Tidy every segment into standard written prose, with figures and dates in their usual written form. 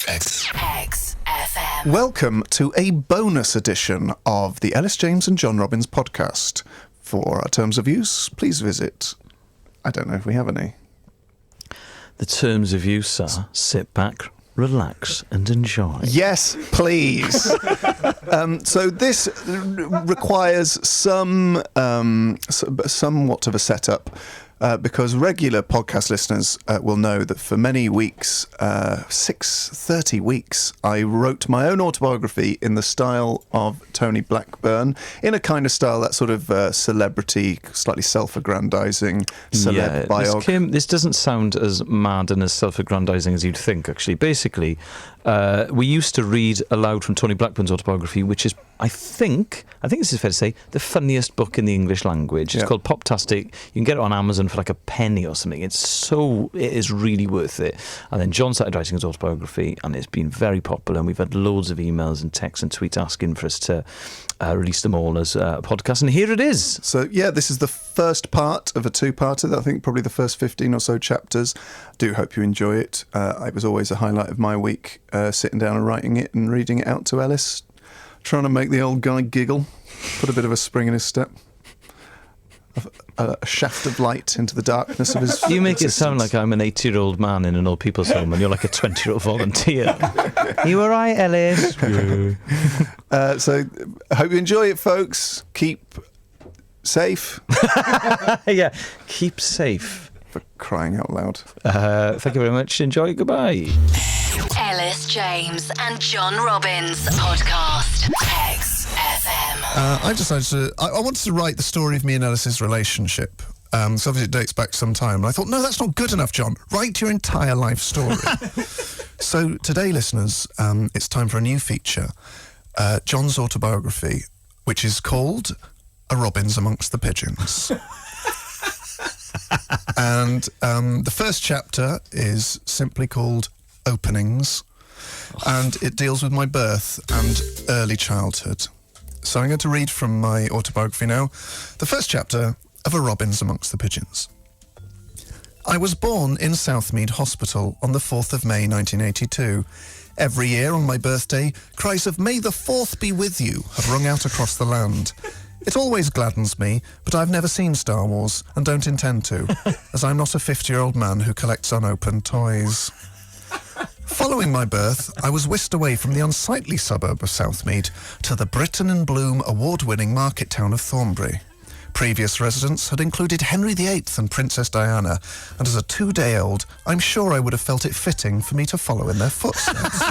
XFM. Welcome to a bonus edition of the Ellis, James and John Robbins podcast. For our terms of use, please visit... I don't know if we have any. The terms of use are sit back, relax and enjoy. Yes, please. So this requires somewhat of a setup. Because regular podcast listeners will know that for many weeks, 30 weeks, I wrote my own autobiography in the style of Tony Blackburn, in a kind of style, that sort of celebrity, slightly self-aggrandising celeb biography. This doesn't sound as mad and as self-aggrandising as you'd think, actually. Basically, we used to read aloud from Tony Blackburn's autobiography, which is, I think this is fair to say, the funniest book in the English language. It's called Poptastic. You can get it on Amazon for like a penny or something. It is really worth it. And then John started writing his autobiography, and it's been very popular, and we've had loads of emails and texts and tweets asking for us to release them all as a podcast, and here it is. So yeah, this is the first part of a two-parter. I think probably the first 15 or so chapters. I do hope you enjoy it. It was always a highlight of my week, sitting down and writing it and reading it out to Elis, trying to make the old guy giggle, put a bit of a spring in his step. A shaft of light into the darkness of his You make existence. it sound like I'm an 80-year-old man in an old people's home and you're like a 20-year-old volunteer. You all right, Elis? So I hope you enjoy it, folks. Keep safe. Yeah, keep safe. For crying out loud. Thank you very much. Enjoy. Goodbye. Ellis, James and John Robbins podcast. XFM. I decided I wanted to write the story of me and Elis's relationship. So obviously it dates back some time. And I thought, no, that's not good enough, John. Write your entire life story. So today, listeners, it's time for a new feature. John's autobiography, which is called A Robbins Amongst the Pigeons. And the first chapter is simply called Openings, and it deals with my birth and early childhood. So I'm going to read from my autobiography now, the first chapter of A Robbins Amongst the Pigeons. I was born in Southmead Hospital on the 4th of May 1982. Every year on my birthday, cries of "May the 4th be with you" have rung out across the land. It always gladdens me, but I've never seen Star Wars and don't intend to, as I'm not a 50-year-old man who collects unopened toys. Following my birth, I was whisked away from the unsightly suburb of Southmead to the Britain in Bloom award-winning market town of Thornbury. Previous residents had included Henry VIII and Princess Diana, and as a 2-day-old, I'm sure I would have felt it fitting for me to follow in their footsteps.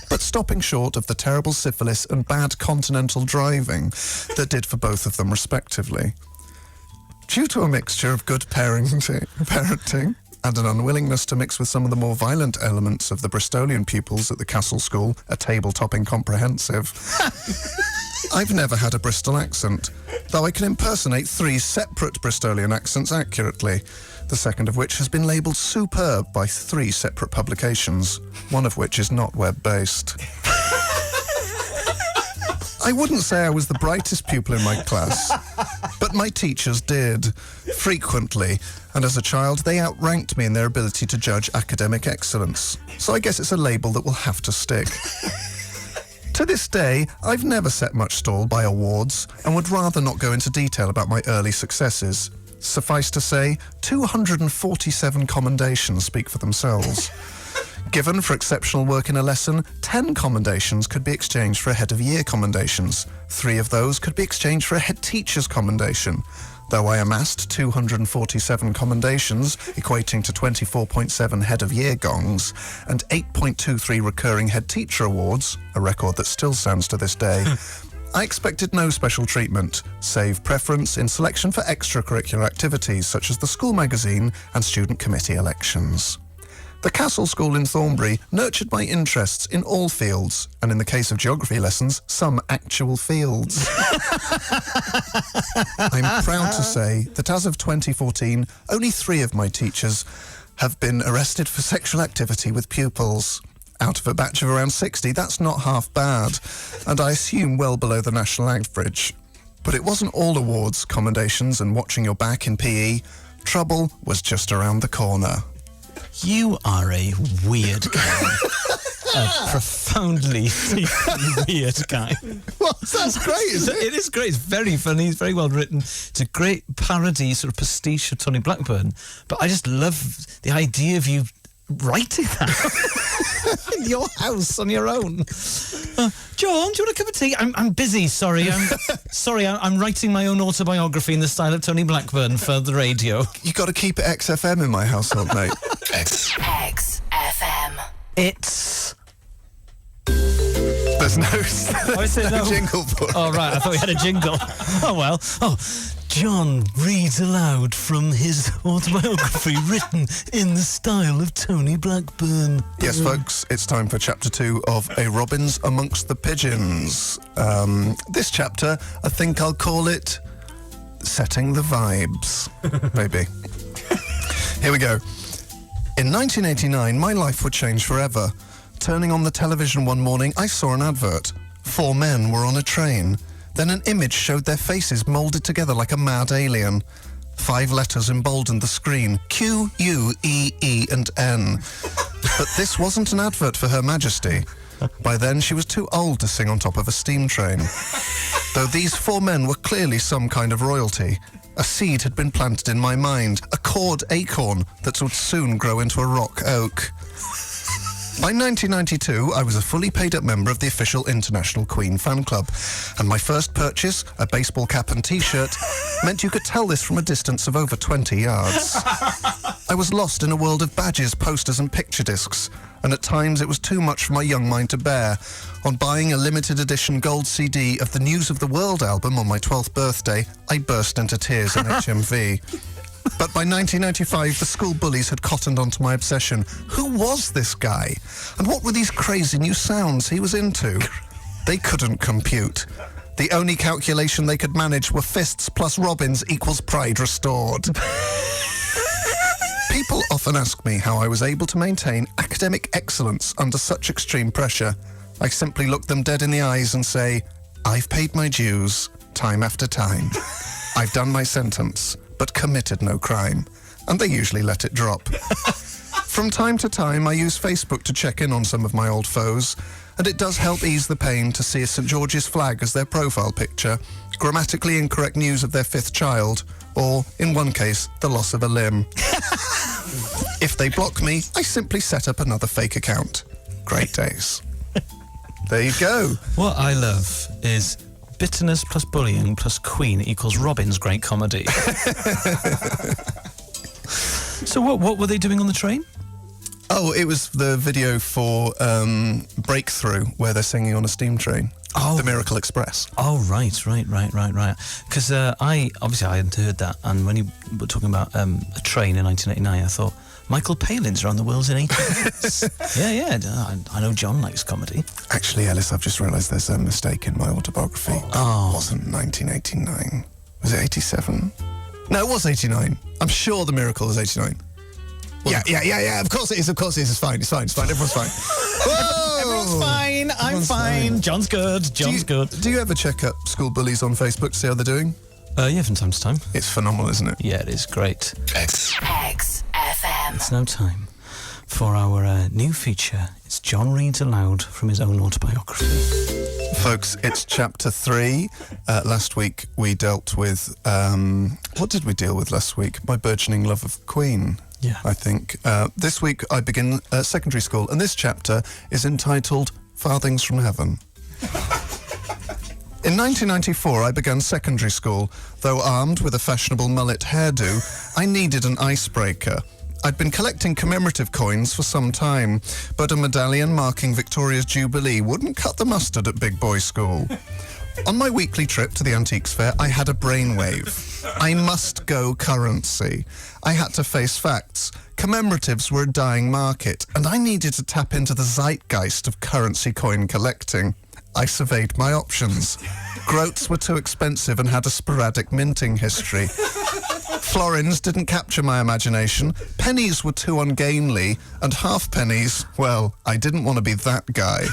But stopping short of the terrible syphilis and bad continental driving that did for both of them respectively. Due to a mixture of good parenting and an unwillingness to mix with some of the more violent elements of the Bristolian pupils at the Castle School, a table-topping comprehensive, I've never had a Bristol accent, though I can impersonate 3 separate Bristolian accents accurately, the second of which has been labelled superb by 3 separate publications, one of which is not web-based. I wouldn't say I was the brightest pupil in my class, but my teachers did, frequently, and as a child they outranked me in their ability to judge academic excellence, so I guess it's a label that will have to stick. To this day, I've never set much store by awards and would rather not go into detail about my early successes. Suffice to say, 247 commendations speak for themselves. Given for exceptional work in a lesson, 10 commendations could be exchanged for a head of year commendations. 3 of those could be exchanged for a head teacher's commendation. Though I amassed 247 commendations, equating to 24.7 head of year gongs, and 8.23 recurring head teacher awards, a record that still stands to this day, I expected no special treatment, save preference in selection for extracurricular activities such as the school magazine and student committee elections. The Castle School in Thornbury nurtured my interests in all fields, and in the case of geography lessons, some actual fields. I'm proud to say that as of 2014, only 3 of my teachers have been arrested for sexual activity with pupils. Out of a batch of around 60, that's not half bad, and I assume well below the national average. But it wasn't all awards, commendations, and watching your back in PE. Trouble was just around the corner. You are a weird guy. a profoundly weird guy. Well, that's great, isn't it? It is great. It's very funny. It's very well written. It's a great parody, sort of pastiche of Tony Blackburn. But I just love the idea of you writing that in your house on your own. John, do you want a cup of tea? I'm busy. Sorry. I'm writing my own autobiography in the style of Tony Blackburn for the radio. You got to keep it XFM in my household, mate. XFM. It's. There's no, no jingle for it. Oh, right. I thought we had a jingle. Oh, well. Oh, John reads aloud from his autobiography written in the style of Tony Blackburn. Yes, folks, it's time for Chapter 2 of A Robin's Amongst the Pigeons. This chapter, I think I'll call it Setting the Vibes. Maybe. Here we go. In 1989, my life would change forever. Turning on the television one morning, I saw an advert. 4 men were on a train. Then an image showed their faces moulded together like a mad alien. 5 letters emboldened the screen, Q, U, E, E and N. But this wasn't an advert for Her Majesty. By then, she was too old to sing on top of a steam train. Though these 4 men were clearly some kind of royalty. A seed had been planted in my mind, a chord acorn that would soon grow into a rock oak. By 1992, I was a fully paid-up member of the official International Queen fan club, and my first purchase, a baseball cap and T-shirt, meant you could tell this from a distance of over 20 yards. I was lost in a world of badges, posters and picture discs, and at times it was too much for my young mind to bear. On buying a limited edition gold CD of the News of the World album on my 12th birthday, I burst into tears in HMV. But by 1995, the school bullies had cottoned onto my obsession. Who was this guy? And what were these crazy new sounds he was into? They couldn't compute. The only calculation they could manage were fists plus robins equals pride restored. People often ask me how I was able to maintain academic excellence under such extreme pressure. I simply look them dead in the eyes and say, I've paid my dues, time after time. I've done my sentence, but committed no crime, and they usually let it drop. From time to time, I use Facebook to check in on some of my old foes, and it does help ease the pain to see a St. George's flag as their profile picture, grammatically incorrect news of their 5th child, or, in one case, the loss of a limb. If they block me, I simply set up another fake account. Great days. There you go. What I love is bitterness plus bullying plus Queen equals Robin's great comedy. So what were they doing on the train? Oh, it was the video for Breakthrough, where they're singing on a steam train. Oh. The Miracle Express. Oh, right. Because I hadn't heard that, and when you were talking about a train in 1989, I thought, Michael Palin's around the world in 8 minutes. Yeah, I know John likes comedy. Actually, Elis, I've just realised there's a mistake in my autobiography. Oh. It wasn't 1989. Was it 87? No, it was 89. I'm sure The Miracle is 89. Well, yeah. Of course it is. It's fine. Everyone's fine. Whoa! Everyone's fine. I'm fine. John's good. Do you ever check up school bullies on Facebook to see how they're doing? Yeah, from time to time. It's phenomenal, isn't it? Yeah, it is great. XFM. It's now time for our new feature. It's John reads aloud from his own autobiography. Folks, it's Chapter 3. Last week we dealt with... what did we deal with last week? My burgeoning love of Queen. Yeah. I think. This week I begin secondary school, and this chapter is entitled Farthings from Heaven. In 1994, I began secondary school. Though armed with a fashionable mullet hairdo, I needed an icebreaker. I'd been collecting commemorative coins for some time, but a medallion marking Victoria's Jubilee wouldn't cut the mustard at Big Boy School. On my weekly trip to the Antiques Fair, I had a brainwave. I must go currency. I had to face facts. Commemoratives were a dying market, and I needed to tap into the zeitgeist of currency coin collecting. I surveyed my options. Groats were too expensive and had a sporadic minting history. Florins didn't capture my imagination. Pennies were too ungainly, and halfpennies, well, I didn't want to be that guy.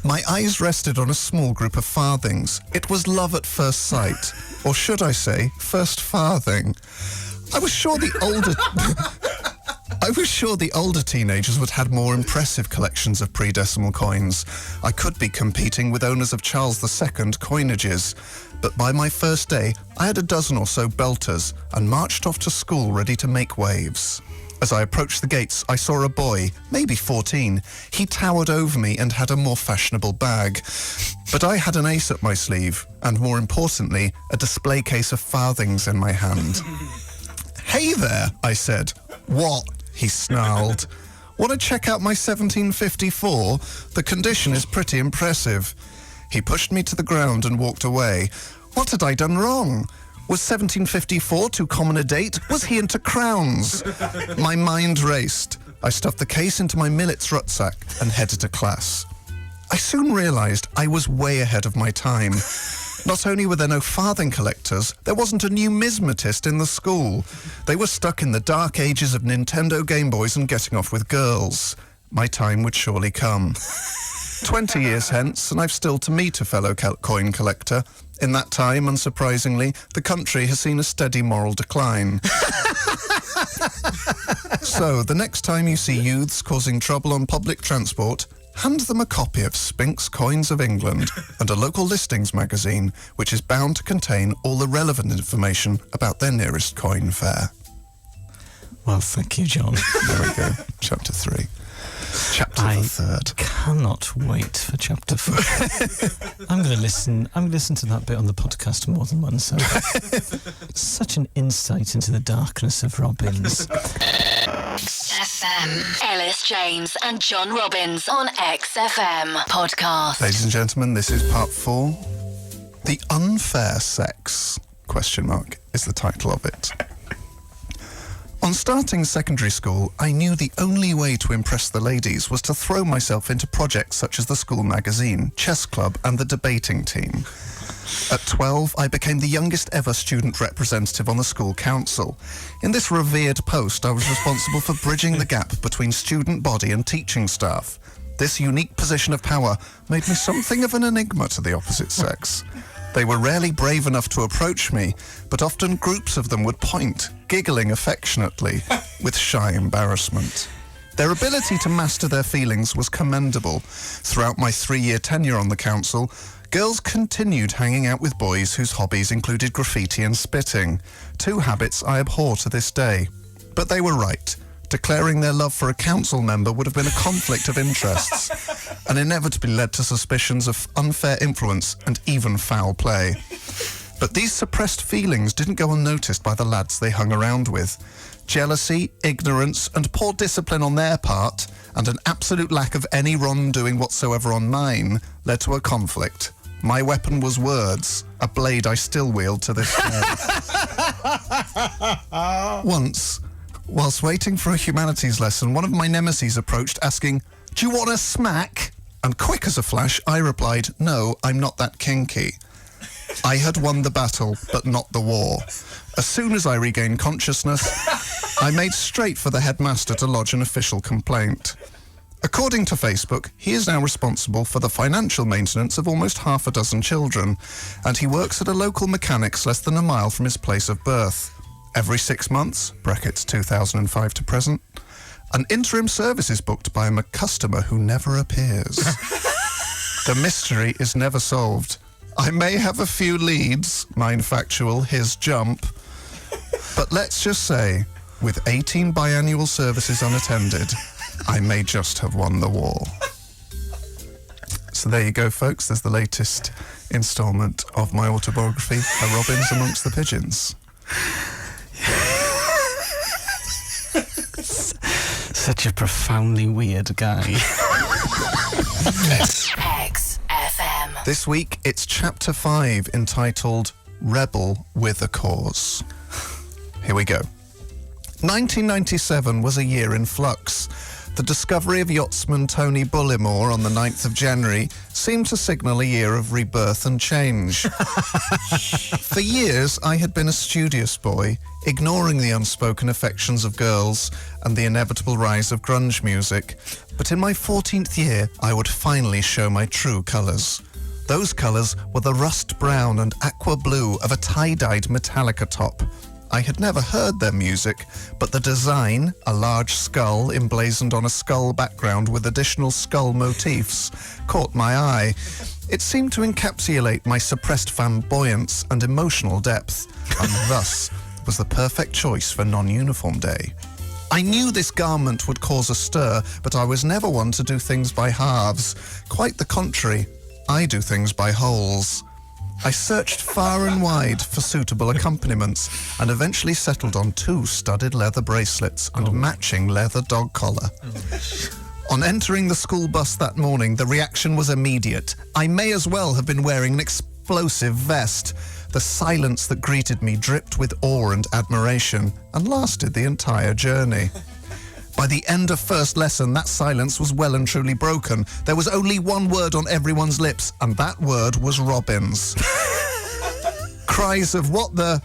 My eyes rested on a small group of farthings. It was love at first sight, or should I say, first farthing. I was sure the older I was sure the older teenagers would have more impressive collections of pre-decimal coins. I could be competing with owners of Charles II coinages. But by my first day, I had a dozen or so belters and marched off to school ready to make waves. As I approached the gates, I saw a boy, maybe 14. He towered over me and had a more fashionable bag. But I had an ace up my sleeve, and more importantly, a display case of Farthings in my hand. "Hey there," I said. "What?" he snarled. "Want to check out my 1754? The condition is pretty impressive." He pushed me to the ground and walked away. What had I done wrong? Was 1754 too common a date? Was he into crowns? My mind raced. I stuffed the case into my millets rucksack and headed to class. I soon realised I was way ahead of my time. Not only were there no farthing collectors, there wasn't a numismatist in the school. They were stuck in the dark ages of Nintendo Game Boys and getting off with girls. My time would surely come. 20 years hence, and I've still to meet a fellow coin collector. In that time, unsurprisingly, the country has seen a steady moral decline. So, the next time you see youths causing trouble on public transport, hand them a copy of Spink's Coins of England and a local listings magazine, which is bound to contain all the relevant information about their nearest coin fair. Well, thank you, John. There we go. Chapter 3. Chapter the 3rd. Cannot wait for chapter 4. I'm going to listen to that bit on the podcast more than once. Such an insight into the darkness of Robbins. FM. Elis James and John Robbins on XFM podcast. Ladies and gentlemen, this is part 4. The Unfair Sex, ? Is the title of it. On starting secondary school, I knew the only way to impress the ladies was to throw myself into projects such as the school magazine, chess club, and the debating team. At 12, I became the youngest ever student representative on the school council. In this revered post, I was responsible for bridging the gap between student body and teaching staff. This unique position of power made me something of an enigma to the opposite sex. They were rarely brave enough to approach me, but often groups of them would point, giggling affectionately, with shy embarrassment. Their ability to master their feelings was commendable. Throughout my 3-year tenure on the council, girls continued hanging out with boys whose hobbies included graffiti and spitting, 2 habits I abhor to this day. But they were right. Declaring their love for a council member would have been a conflict of interests, and inevitably led to suspicions of unfair influence and even foul play. But these suppressed feelings didn't go unnoticed by the lads they hung around with. Jealousy, ignorance, and poor discipline on their part, and an absolute lack of any wrongdoing whatsoever on mine, led to a conflict. My weapon was words, a blade I still wield to this day. Once, whilst waiting for a humanities lesson, one of my nemesis approached asking, "Do you want a smack?" And quick as a flash, I replied, "No, I'm not that kinky." I had won the battle, but not the war. As soon as I regained consciousness, I made straight for the headmaster to lodge an official complaint. According to Facebook, he is now responsible for the financial maintenance of almost half a dozen children, and he works at a local mechanics less than a mile from his place of birth. Every 6 months, brackets 2005 to present, an interim service is booked by a customer who never appears. The mystery is never solved. I may have a few leads, mine factual, his jump, but let's just say, with 18 biannual services unattended, I may just have won the war. So there you go, folks. There's the latest instalment of my autobiography, A Robbins Amongst the Pigeons. Such a profoundly weird guy. XFM. This week, it's Chapter 5, entitled Rebel with a Cause. Here we go. 1997 was a year in flux. The discovery of yachtsman Tony Bullimore on the 9th of January seemed to signal a year of rebirth and change. For years, I had been a studious boy, ignoring the unspoken affections of girls and the inevitable rise of grunge music. But in my 14th year, I would finally show my true colours. Those colours were the rust brown and aqua blue of a tie-dyed Metallica top. I had never heard their music, but the design, a large skull emblazoned on a skull background with additional skull motifs, caught my eye. It seemed to encapsulate my suppressed flamboyance and emotional depth, and thus was the perfect choice for non-uniform day. I knew this garment would cause a stir, but I was never one to do things by halves. Quite the contrary, I do things by wholes. I searched far and wide for suitable accompaniments and eventually settled on 2 studded leather bracelets and matching leather dog collar. On entering the school bus that morning, the reaction was immediate. I may as well have been wearing an explosive vest. The silence that greeted me dripped with awe and admiration and lasted the entire journey. By the end of first lesson, that silence was well and truly broken. There was only one word on everyone's lips, and that word was Robbins. Cries of what the...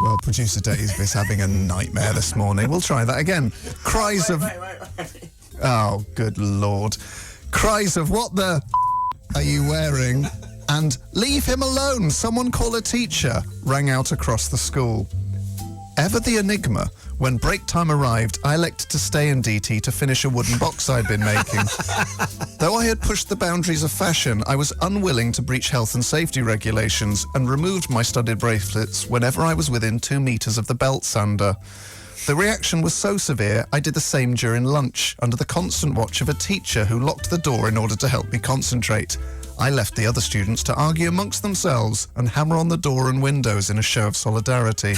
Well, producer Dave is having a nightmare this morning. We'll try that again. Cries of... Oh, good Lord. Cries of what the... are you wearing? And leave him alone, someone call a teacher, rang out across the school. Ever the enigma, when break time arrived, I elected to stay in DT to finish a wooden box I'd been making. Though I had pushed the boundaries of fashion, I was unwilling to breach health and safety regulations and removed my studded bracelets whenever I was within 2 meters of the belt sander. The reaction was so severe, I did the same during lunch, under the constant watch of a teacher who locked the door in order to help me concentrate. I left the other students to argue amongst themselves and hammer on the door and windows in a show of solidarity.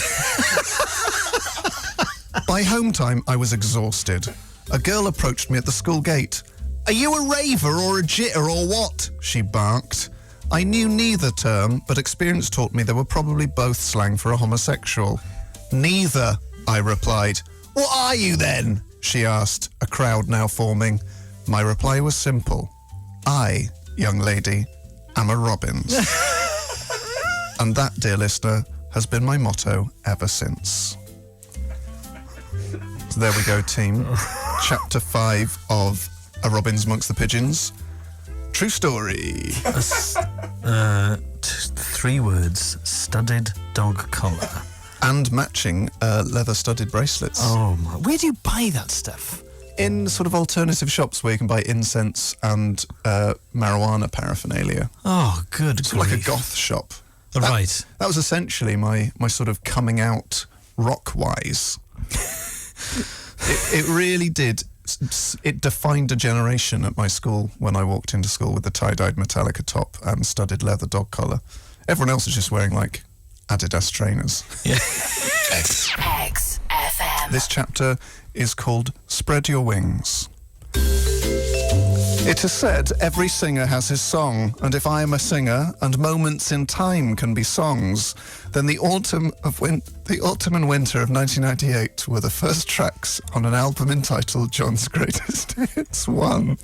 By home time, I was exhausted. A girl approached me at the school gate. "Are you a raver or a jitter or what?" she barked. I knew neither term, but experience taught me they were probably both slang for a homosexual. "Neither," I replied. "What are you then?" she asked, a crowd now forming. My reply was simple. I, young lady, am a Robbins. And that, dear listener, has been my motto ever since. So there we go, team. Chapter 5 of A Robbins Amongst the Pigeons. True story. 3 words. Studded dog collar. And matching leather studded bracelets. Oh my. Where do you buy that stuff? In sort of alternative shops where you can buy incense and marijuana paraphernalia. Oh, good It's like a grief. goth shop. Right. That was essentially my sort of coming out rock-wise. It really did. It defined a generation at my school when I walked into school with the tie-dyed Metallica top and studded leather dog collar. Everyone else was just wearing, like, Adidas trainers. Yeah. XFM. This chapter is called Spread Your Wings. It is said every singer has his song, and if I am a singer and moments in time can be songs, then the autumn and winter of 1998 were the first tracks on an album entitled John's Greatest Hits 1.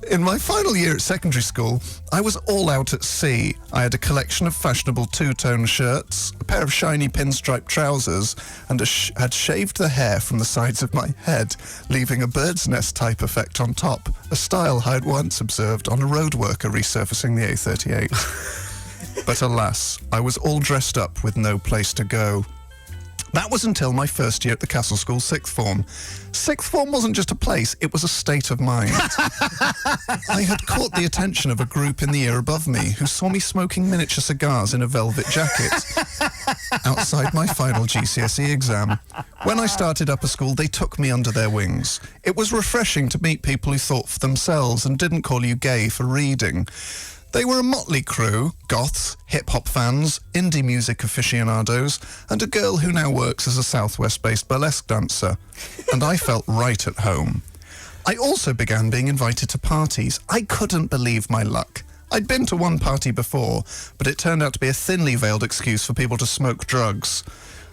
In my final year at secondary school, I was all out at sea. I had a collection of fashionable two-tone shirts, a pair of shiny pinstripe trousers, and had shaved the hair from the sides of my head, leaving a bird's nest type effect on top, a style I had once observed on a road worker resurfacing the A38. But alas, I was all dressed up with no place to go. That was until my first year at the Castle School sixth form. Sixth form wasn't just a place, it was a state of mind. I had caught the attention of a group in the year above me who saw me smoking miniature cigars in a velvet jacket outside my final GCSE exam. When I started upper school, they took me under their wings. It was refreshing to meet people who thought for themselves and didn't call you gay for reading. They were a motley crew, goths, hip-hop fans, indie music aficionados, and a girl who now works as a Southwest-based burlesque dancer. And I felt right at home. I also began being invited to parties. I couldn't believe my luck. I'd been to one party before, but it turned out to be a thinly veiled excuse for people to smoke drugs.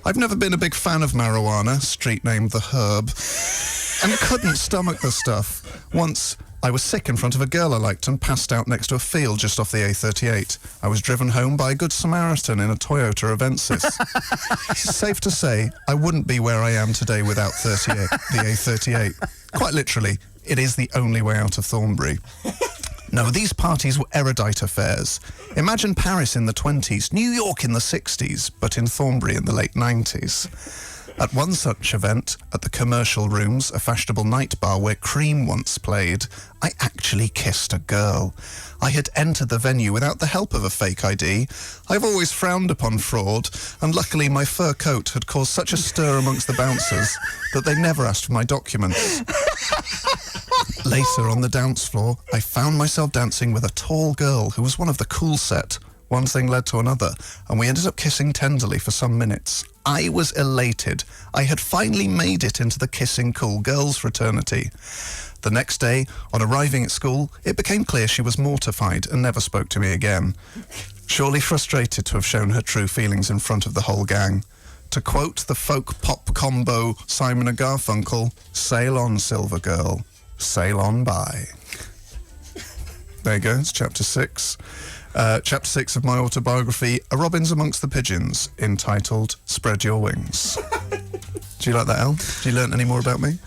I've never been a big fan of marijuana, street named The Herb, and couldn't stomach the stuff. Once, I was sick in front of a girl I liked and passed out next to a field just off the A38. I was driven home by a good Samaritan in a Toyota Avensis. It's safe to say I wouldn't be where I am today without the A38. Quite literally, it is the only way out of Thornbury. No, these parties were erudite affairs. Imagine Paris in the 20s, New York in the 60s, but in Thornbury in the late 90s. At one such event, at the Commercial Rooms, a fashionable night bar where Cream once played, I actually kissed a girl. I had entered the venue without the help of a fake ID. I've always frowned upon fraud, and luckily my fur coat had caused such a stir amongst the bouncers that they never asked for my documents. Later on the dance floor, I found myself dancing with a tall girl who was one of the cool set. One thing led to another, and we ended up kissing tenderly for some minutes. I was elated. I had finally made it into the kissing cool girls fraternity. The next day, on arriving at school, it became clear she was mortified and never spoke to me again. Surely frustrated to have shown her true feelings in front of the whole gang. To quote the folk pop combo Simon and Garfunkel, "Sail on, Silver Girl, sail on by." There you go, it's chapter 6. Chapter 6 of my autobiography, A Robins Amongst the Pigeons, entitled Spread Your Wings. Do you like that, Al? Have you learnt any more about me?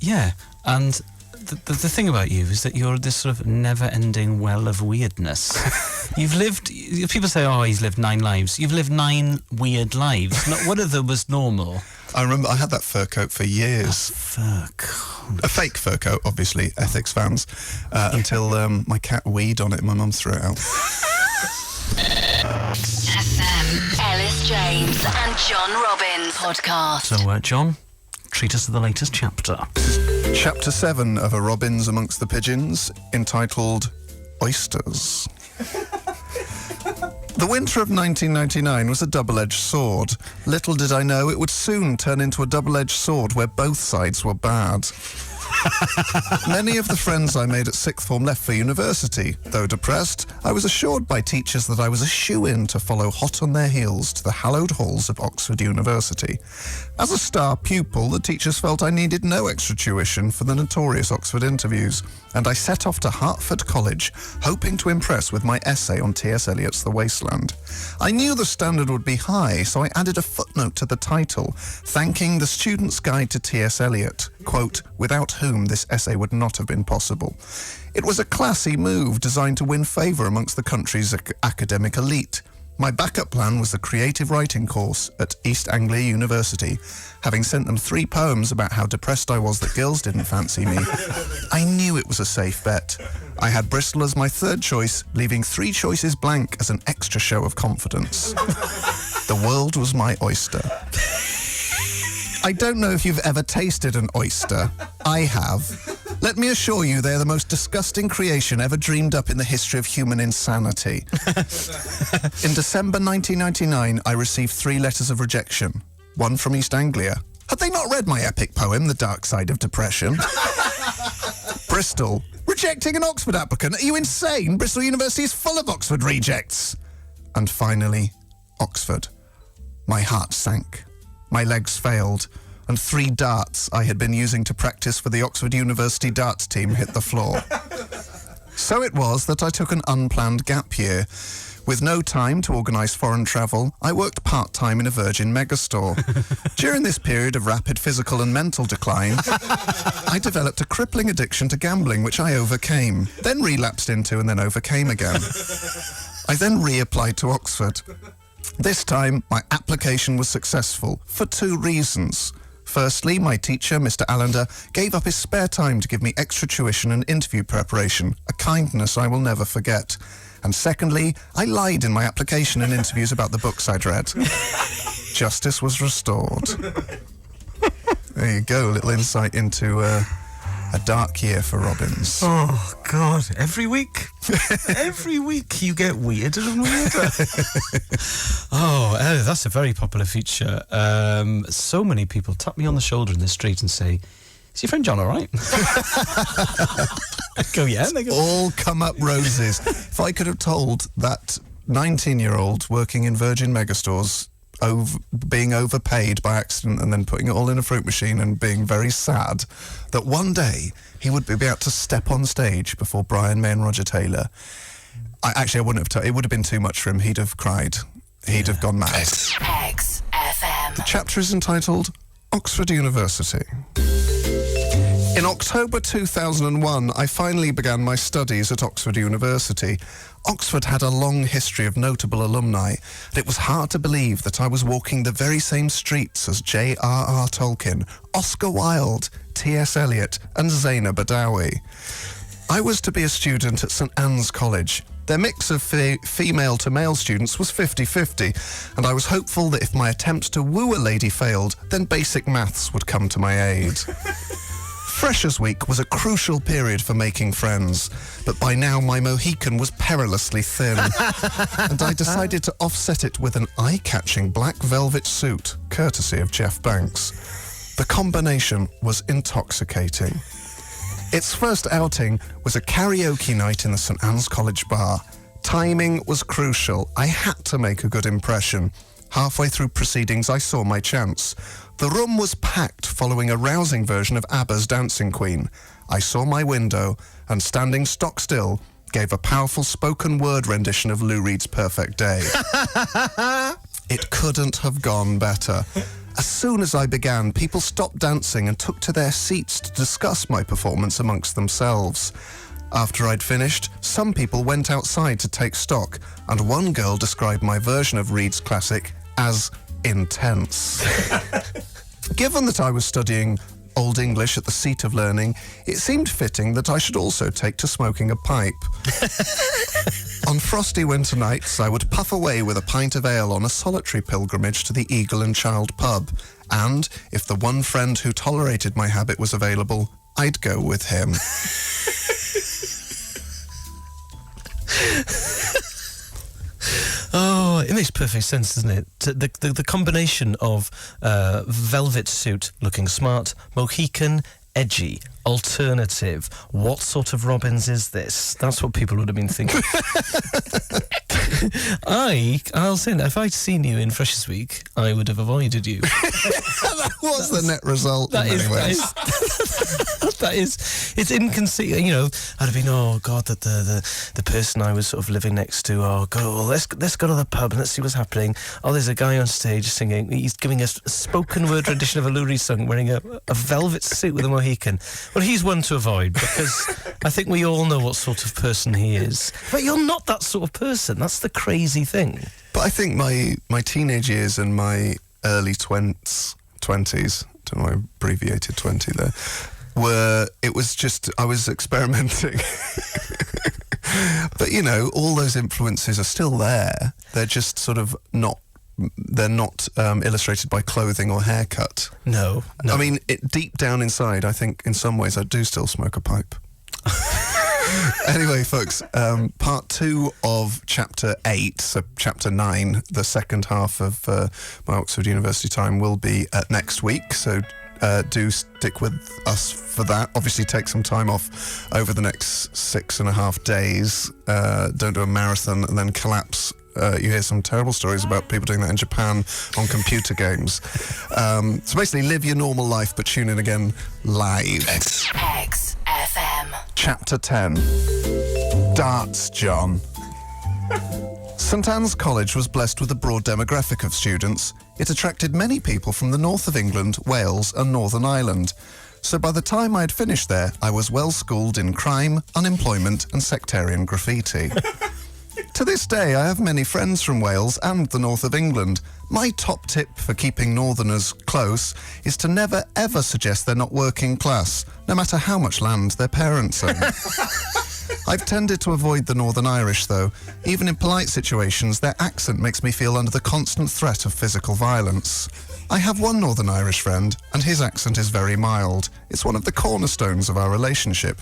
Yeah, and the thing about you is that you're this sort of never-ending well of weirdness. You've lived... People say, oh, he's lived 9 lives. You've lived 9 weird lives. Not one of them was normal. I remember I had that fur coat for years. Fur coat. A fake fur coat, obviously, ethics fans, until my cat weed on it and my mum threw it out. FM. Elis James and John Robbins podcast. So, John, treat us to the latest chapter. Chapter 7 of A Robins Amongst the Pigeons, entitled Oysters. The winter of 1999 was a double-edged sword. Little did I know it would soon turn into a double-edged sword where both sides were bad. Many of the friends I made at sixth form left for university. Though depressed, I was assured by teachers that I was a shoo-in to follow hot on their heels to the hallowed halls of Oxford University. As a star pupil, the teachers felt I needed no extra tuition for the notorious Oxford interviews, and I set off to Hertford College, hoping to impress with my essay on T.S. Eliot's The Wasteland. I knew the standard would be high, so I added a footnote to the title, thanking the Student's Guide to T.S. Eliot, quote, without whom this essay would not have been possible. It was a classy move designed to win favour amongst the country's academic elite. My backup plan was the creative writing course at East Anglia University. Having sent them 3 poems about how depressed I was that girls didn't fancy me, I knew it was a safe bet. I had Bristol as my third choice, leaving 3 choices blank as an extra show of confidence. The world was my oyster. I don't know if you've ever tasted an oyster. I have. Let me assure you they're the most disgusting creation ever dreamed up in the history of human insanity. In December 1999, I received 3 letters of rejection. 1 from East Anglia. Had they not read my epic poem, The Dark Side of Depression? Bristol. Rejecting an Oxford applicant? Are you insane? Bristol University is full of Oxford rejects. And finally, Oxford. My heart sank. My legs failed, and 3 darts I had been using to practice for the Oxford University darts team hit the floor. So it was that I took an unplanned gap year. With no time to organise foreign travel, I worked part-time in a Virgin megastore. During this period of rapid physical and mental decline, I developed a crippling addiction to gambling, which I overcame, then relapsed into and then overcame again. I then reapplied to Oxford. This time, my application was successful for 2 reasons. Firstly, my teacher, Mr. Allender, gave up his spare time to give me extra tuition and interview preparation, a kindness I will never forget. And secondly, I lied in my application and interviews about the books I'd read. Justice was restored. There you go, a little insight into a dark year for Robbins. Oh, God. Every week? Every week you get weirder and weirder. Oh, that's a very popular feature. So many people tap me on the shoulder in the street and say, is your friend John all right? I go, yeah. And they go, all come up roses. If I could have told that 19-year-old working in Virgin megastores being overpaid by accident and then putting it all in a fruit machine and being very sad that one day he would be about to step on stage before Brian May and Roger Taylor. I wouldn't have. It would have been too much for him. He'd have cried. He'd have gone mad. XFM. The chapter is entitled Oxford University. In October 2001, I finally began my studies at Oxford University. Oxford had a long history of notable alumni, and it was hard to believe that I was walking the very same streets as J.R.R. Tolkien, Oscar Wilde, T.S. Eliot, and Zainab Badawi. I was to be a student at St Anne's College. Their mix of female to male students was 50-50, and I was hopeful that if my attempt to woo a lady failed, then basic maths would come to my aid. Freshers' Week was a crucial period for making friends, but by now my Mohican was perilously thin, and I decided to offset it with an eye-catching black velvet suit, courtesy of Jeff Banks. The combination was intoxicating. Its first outing was a karaoke night in the St Anne's College bar. Timing was crucial. I had to make a good impression. Halfway through proceedings, I saw my chance. The room was packed following a rousing version of ABBA's Dancing Queen. I saw my window and, standing stock still, gave a powerful spoken word rendition of Lou Reed's Perfect Day. It couldn't have gone better. As soon as I began, people stopped dancing and took to their seats to discuss my performance amongst themselves. After I'd finished, some people went outside to take stock, and one girl described my version of Reed's classic as intense. Given that I was studying Old English at the seat of learning, it seemed fitting that I should also take to smoking a pipe. On frosty winter nights, I would puff away with a pint of ale on a solitary pilgrimage to the Eagle and Child pub, and, if the one friend who tolerated my habit was available, I'd go with him. Oh, it makes perfect sense, doesn't it? The combination of velvet suit, looking smart, Mohican, edgy, alternative. What sort of Robbins is this? That's what people would have been thinking. I'll say that if I'd seen you in Freshers Week, I would have avoided you. That was the net result in many ways. It's inconceivable. You know, I'd have been, oh God, that the person I was sort of living next to, oh God, well, let's go to the pub and let's see what's happening. Oh, there's a guy on stage singing. He's giving us a spoken word rendition of a Lou Reed song, wearing a velvet suit with a Mohican. Well, he's one to avoid because I think we all know what sort of person he is. But you're not that sort of person. That's the crazy thing. But I think my teenage years and my early 20s, don't know, I abbreviated 20 there, it was just, I was experimenting. But, you know, all those influences are still there. They're just sort of not illustrated by clothing or haircut. No. I mean, deep down inside, I think in some ways I do still smoke a pipe. Anyway, folks, part 2 of chapter 8, so chapter 9, the second half of my Oxford University time will be next week, so do stick with us for that. Obviously take some time off over the next 6.5 days. Don't do a marathon and then collapse. You hear some terrible stories about people doing that in Japan on computer games. So basically live your normal life, but tune in again live. XFM. Chapter 10. Darts, John. St Anne's College was blessed with a broad demographic of students. It attracted many people from the north of England, Wales and Northern Ireland. So by the time I'd finished there, I was well schooled in crime, unemployment and sectarian graffiti. To this day, I have many friends from Wales and the north of England. My top tip for keeping northerners close is to never ever suggest they're not working class, no matter how much land their parents own. I've tended to avoid the Northern Irish, though. Even in polite situations, their accent makes me feel under the constant threat of physical violence. I have one Northern Irish friend, and his accent is very mild. It's one of the cornerstones of our relationship.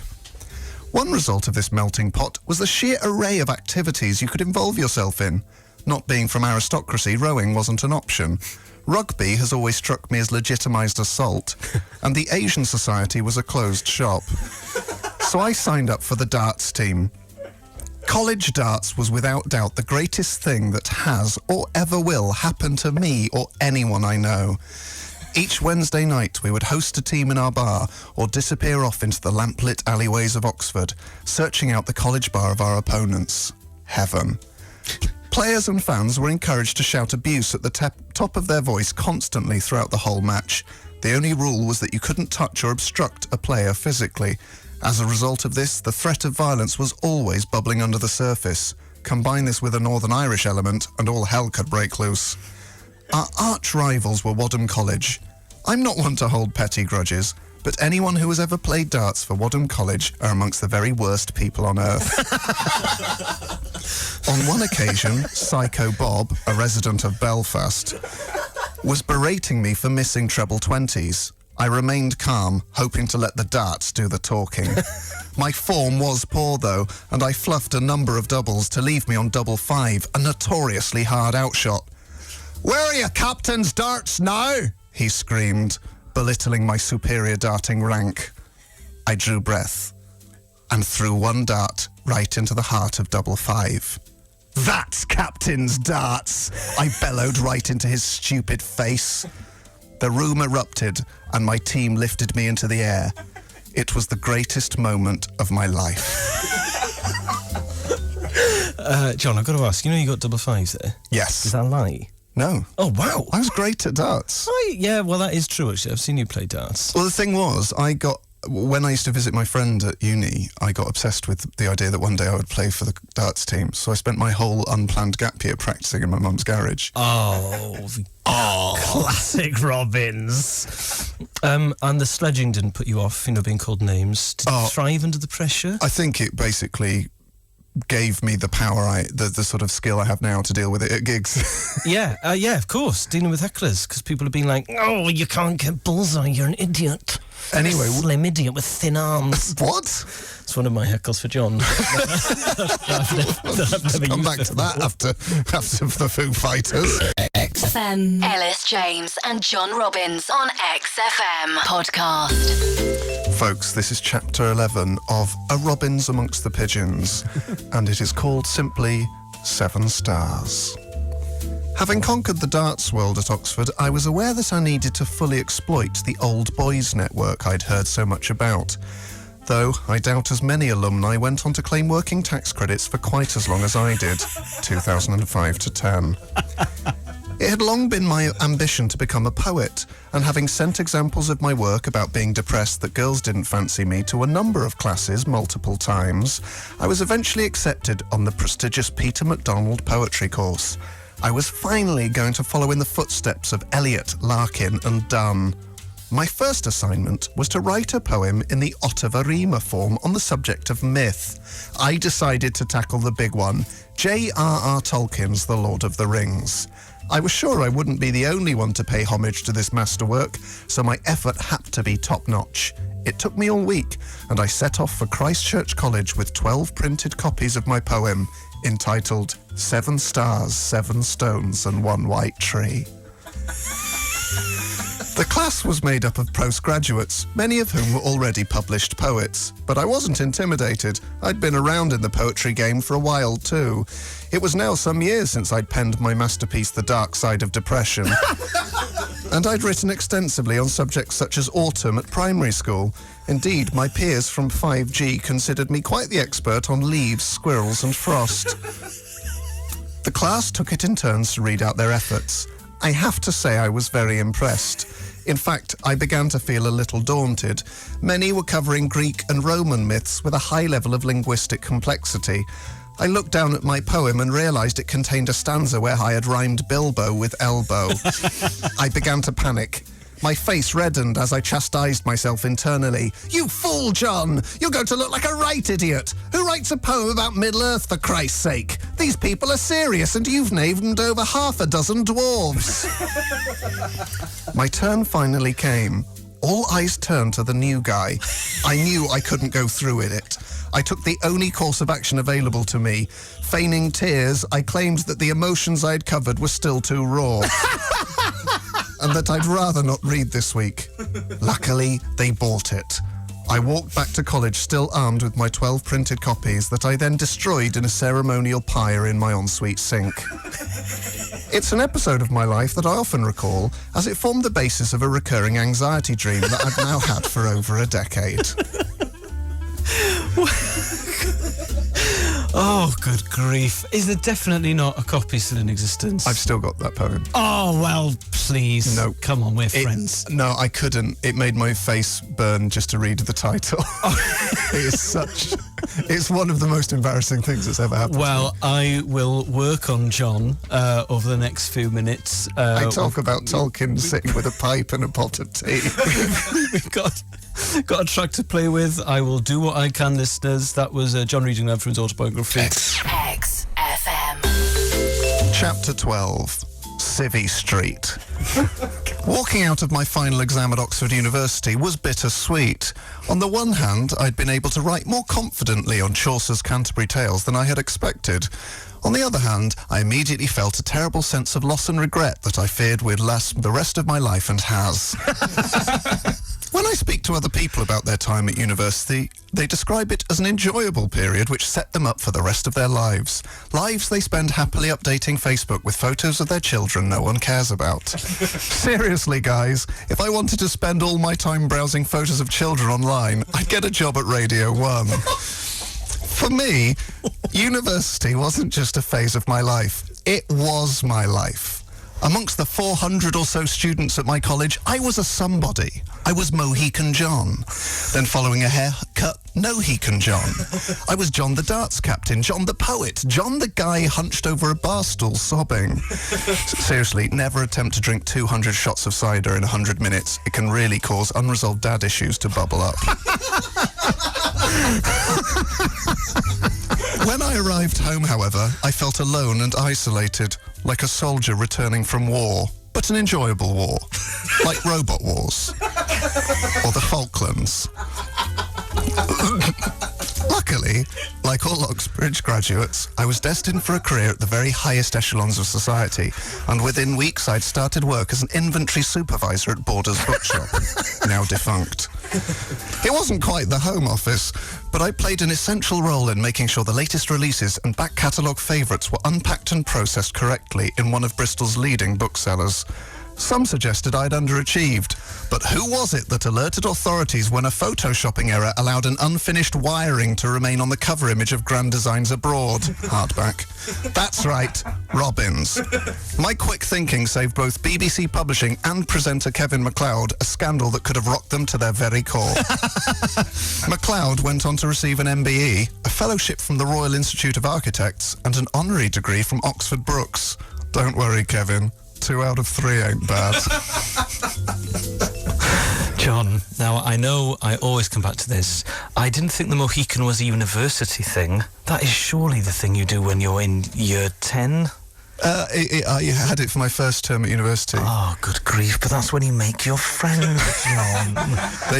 One result of this melting pot was the sheer array of activities you could involve yourself in. Not being from aristocracy, rowing wasn't an option. Rugby has always struck me as legitimised assault, and the Asian Society was a closed shop. So I signed up for the darts team. College darts was without doubt the greatest thing that has or ever will happen to me or anyone I know. Each Wednesday night we would host a team in our bar or disappear off into the lamplit alleyways of Oxford, searching out the college bar of our opponents. Heaven. Players and fans were encouraged to shout abuse at the top of their voice constantly throughout the whole match. The only rule was that you couldn't touch or obstruct a player physically. As a result of this, the threat of violence was always bubbling under the surface. Combine this with a Northern Irish element and all hell could break loose. Our arch rivals were Wadham College. I'm not one to hold petty grudges, but anyone who has ever played darts for Wadham College are amongst the very worst people on earth. On one occasion, Psycho Bob, a resident of Belfast, was berating me for missing treble 20s. I remained calm, hoping to let the darts do the talking. My form was poor, though, and I fluffed a number of doubles to leave me on double 5, a notoriously hard outshot. "Where are your captain's darts now?" he screamed, belittling my superior darting rank. I drew breath and threw one dart right into the heart of double 5. "That's captain's darts!" I bellowed right into his stupid face. The room erupted and my team lifted me into the air. It was the greatest moment of my life. John, I've got to ask, you got double 5s there? Yes. Is that a lie? No. Oh, wow. I was great at darts. Yeah, well, that is true, actually. I've seen you play darts. Well, the thing was, when I used to visit my friend at uni, I got obsessed with the idea that one day I would play for the darts team. So I spent my whole unplanned gap year practicing in my mum's garage. Oh, classic Robbins. And the sledging didn't put you off, being called names. Did you thrive under the pressure? I think it basically gave me the power, the sort of skill I have now to deal with it at gigs. Yeah, of course. Dealing with hecklers, because people have been like, "Oh, you can't get bullseye, you're an idiot." Anyway, a slim idiot with thin arms. What? It's one of my heckles for John. I've come back to that after the Foo Fighters. XFM. Elis James and John Robbins on XFM podcast. Folks, this is chapter 11 of A Robbins Amongst the Pigeons, and it is called simply 7 Stars. Having conquered the darts world at Oxford, I was aware that I needed to fully exploit the old boys network I'd heard so much about. Though I doubt as many alumni went on to claim working tax credits for quite as long as I did, 2005 to 10. It had long been my ambition to become a poet, and having sent examples of my work about being depressed that girls didn't fancy me to a number of classes multiple times, I was eventually accepted on the prestigious Peter MacDonald poetry course. I was finally going to follow in the footsteps of Eliot, Larkin and Donne. My first assignment was to write a poem in the Autobiography form on the subject of myth. I decided to tackle the big one, J.R.R. Tolkien's The Lord of the Rings. I was sure I wouldn't be the only one to pay homage to this masterwork, so my effort had to be top-notch. It took me all week, and I set off for Christchurch College with 12 printed copies of my poem, entitled 7 Stars, 7 Stones and 1 White Tree. The class was made up of postgraduates, many of whom were already published poets. But I wasn't intimidated. I'd been around in the poetry game for a while too. It was now some years since I'd penned my masterpiece, The Dark Side of Depression. And I'd written extensively on subjects such as autumn at primary school. Indeed, my peers from 5G considered me quite the expert on leaves, squirrels and frost. The class took it in turns to read out their efforts. I have to say I was very impressed. In fact, I began to feel a little daunted. Many were covering Greek and Roman myths with a high level of linguistic complexity. I looked down at my poem and realised it contained a stanza where I had rhymed Bilbo with elbow. I began to panic. My face reddened as I chastised myself internally. "You fool, John! You're going to look like a right idiot! Who writes a poem about Middle-earth, for Christ's sake? These people are serious, and you've named over half a dozen dwarves." My turn finally came. All eyes turned to the new guy. I knew I couldn't go through with it. I took the only course of action available to me. Feigning tears, I claimed that the emotions I'd covered were still too raw. And that I'd rather not read this week. Luckily, they bought it. I walked back to college still armed with my 12 printed copies that I then destroyed in a ceremonial pyre in my ensuite sink. It's an episode of my life that I often recall, as it formed the basis of a recurring anxiety dream that I've now had for over a decade. Oh, good grief. Is there definitely not a copy still in existence? I've still got that poem. Oh, well, please. No. Come on, we're friends. No, I couldn't. It made my face burn just to read the title. It's one of the most embarrassing things that's ever happened. Well, I will work on John over the next few minutes. I talk about Tolkien sitting with a pipe and a pot of tea. We've got a track to play with. I will do what I can, listeners. That was John reading out from his autobiography. XFM. Chapter 12. Civvy Street. Walking out of my final exam at Oxford University was bittersweet. On the one hand, I'd been able to write more confidently on Chaucer's Canterbury Tales than I had expected. On the other hand, I immediately felt a terrible sense of loss and regret that I feared would last the rest of my life and has. When I speak to other people about their time at university, they describe it as an enjoyable period which set them up for the rest of their lives. Lives they spend happily updating Facebook with photos of their children no one cares about. Seriously, guys, if I wanted to spend all my time browsing photos of children online, I'd get a job at Radio 1. For me, university wasn't just a phase of my life, it was my life. Amongst the 400 or so students at my college, I was a somebody. I was Mohican John. Then following a haircut, Nohican John. I was John the darts captain, John the poet, John the guy hunched over a bar stool sobbing. Seriously, never attempt to drink 200 shots of cider in 100 minutes. It can really cause unresolved dad issues to bubble up. When I arrived home, however, I felt alone and isolated, like a soldier returning from war, but an enjoyable war, like Robot Wars, or the Falklands. Luckily, like all Oxbridge graduates, I was destined for a career at the very highest echelons of society, and within weeks I'd started work as an inventory supervisor at Borders Bookshop, now defunct. It wasn't quite the Home Office, but I played an essential role in making sure the latest releases and back catalogue favourites were unpacked and processed correctly in one of Bristol's leading booksellers. Some suggested I'd underachieved, but who was it that alerted authorities when a photoshopping error allowed an unfinished wiring to remain on the cover image of Grand Designs Abroad hardback? That's right, Robbins. My quick thinking saved both BBC Publishing and presenter Kevin MacLeod a scandal that could have rocked them to their very core. MacLeod went on to receive an MBE, a fellowship from the Royal Institute of Architects, and an honorary degree from Oxford Brookes. Don't worry, Kevin. 2 out of 3 ain't bad. John, now I know I always come back to this. I didn't think the Mohican was a university thing. That is surely the thing you do when you're in year 10? I had it for my first term at university. Oh, good grief, but that's when you make your friends, John.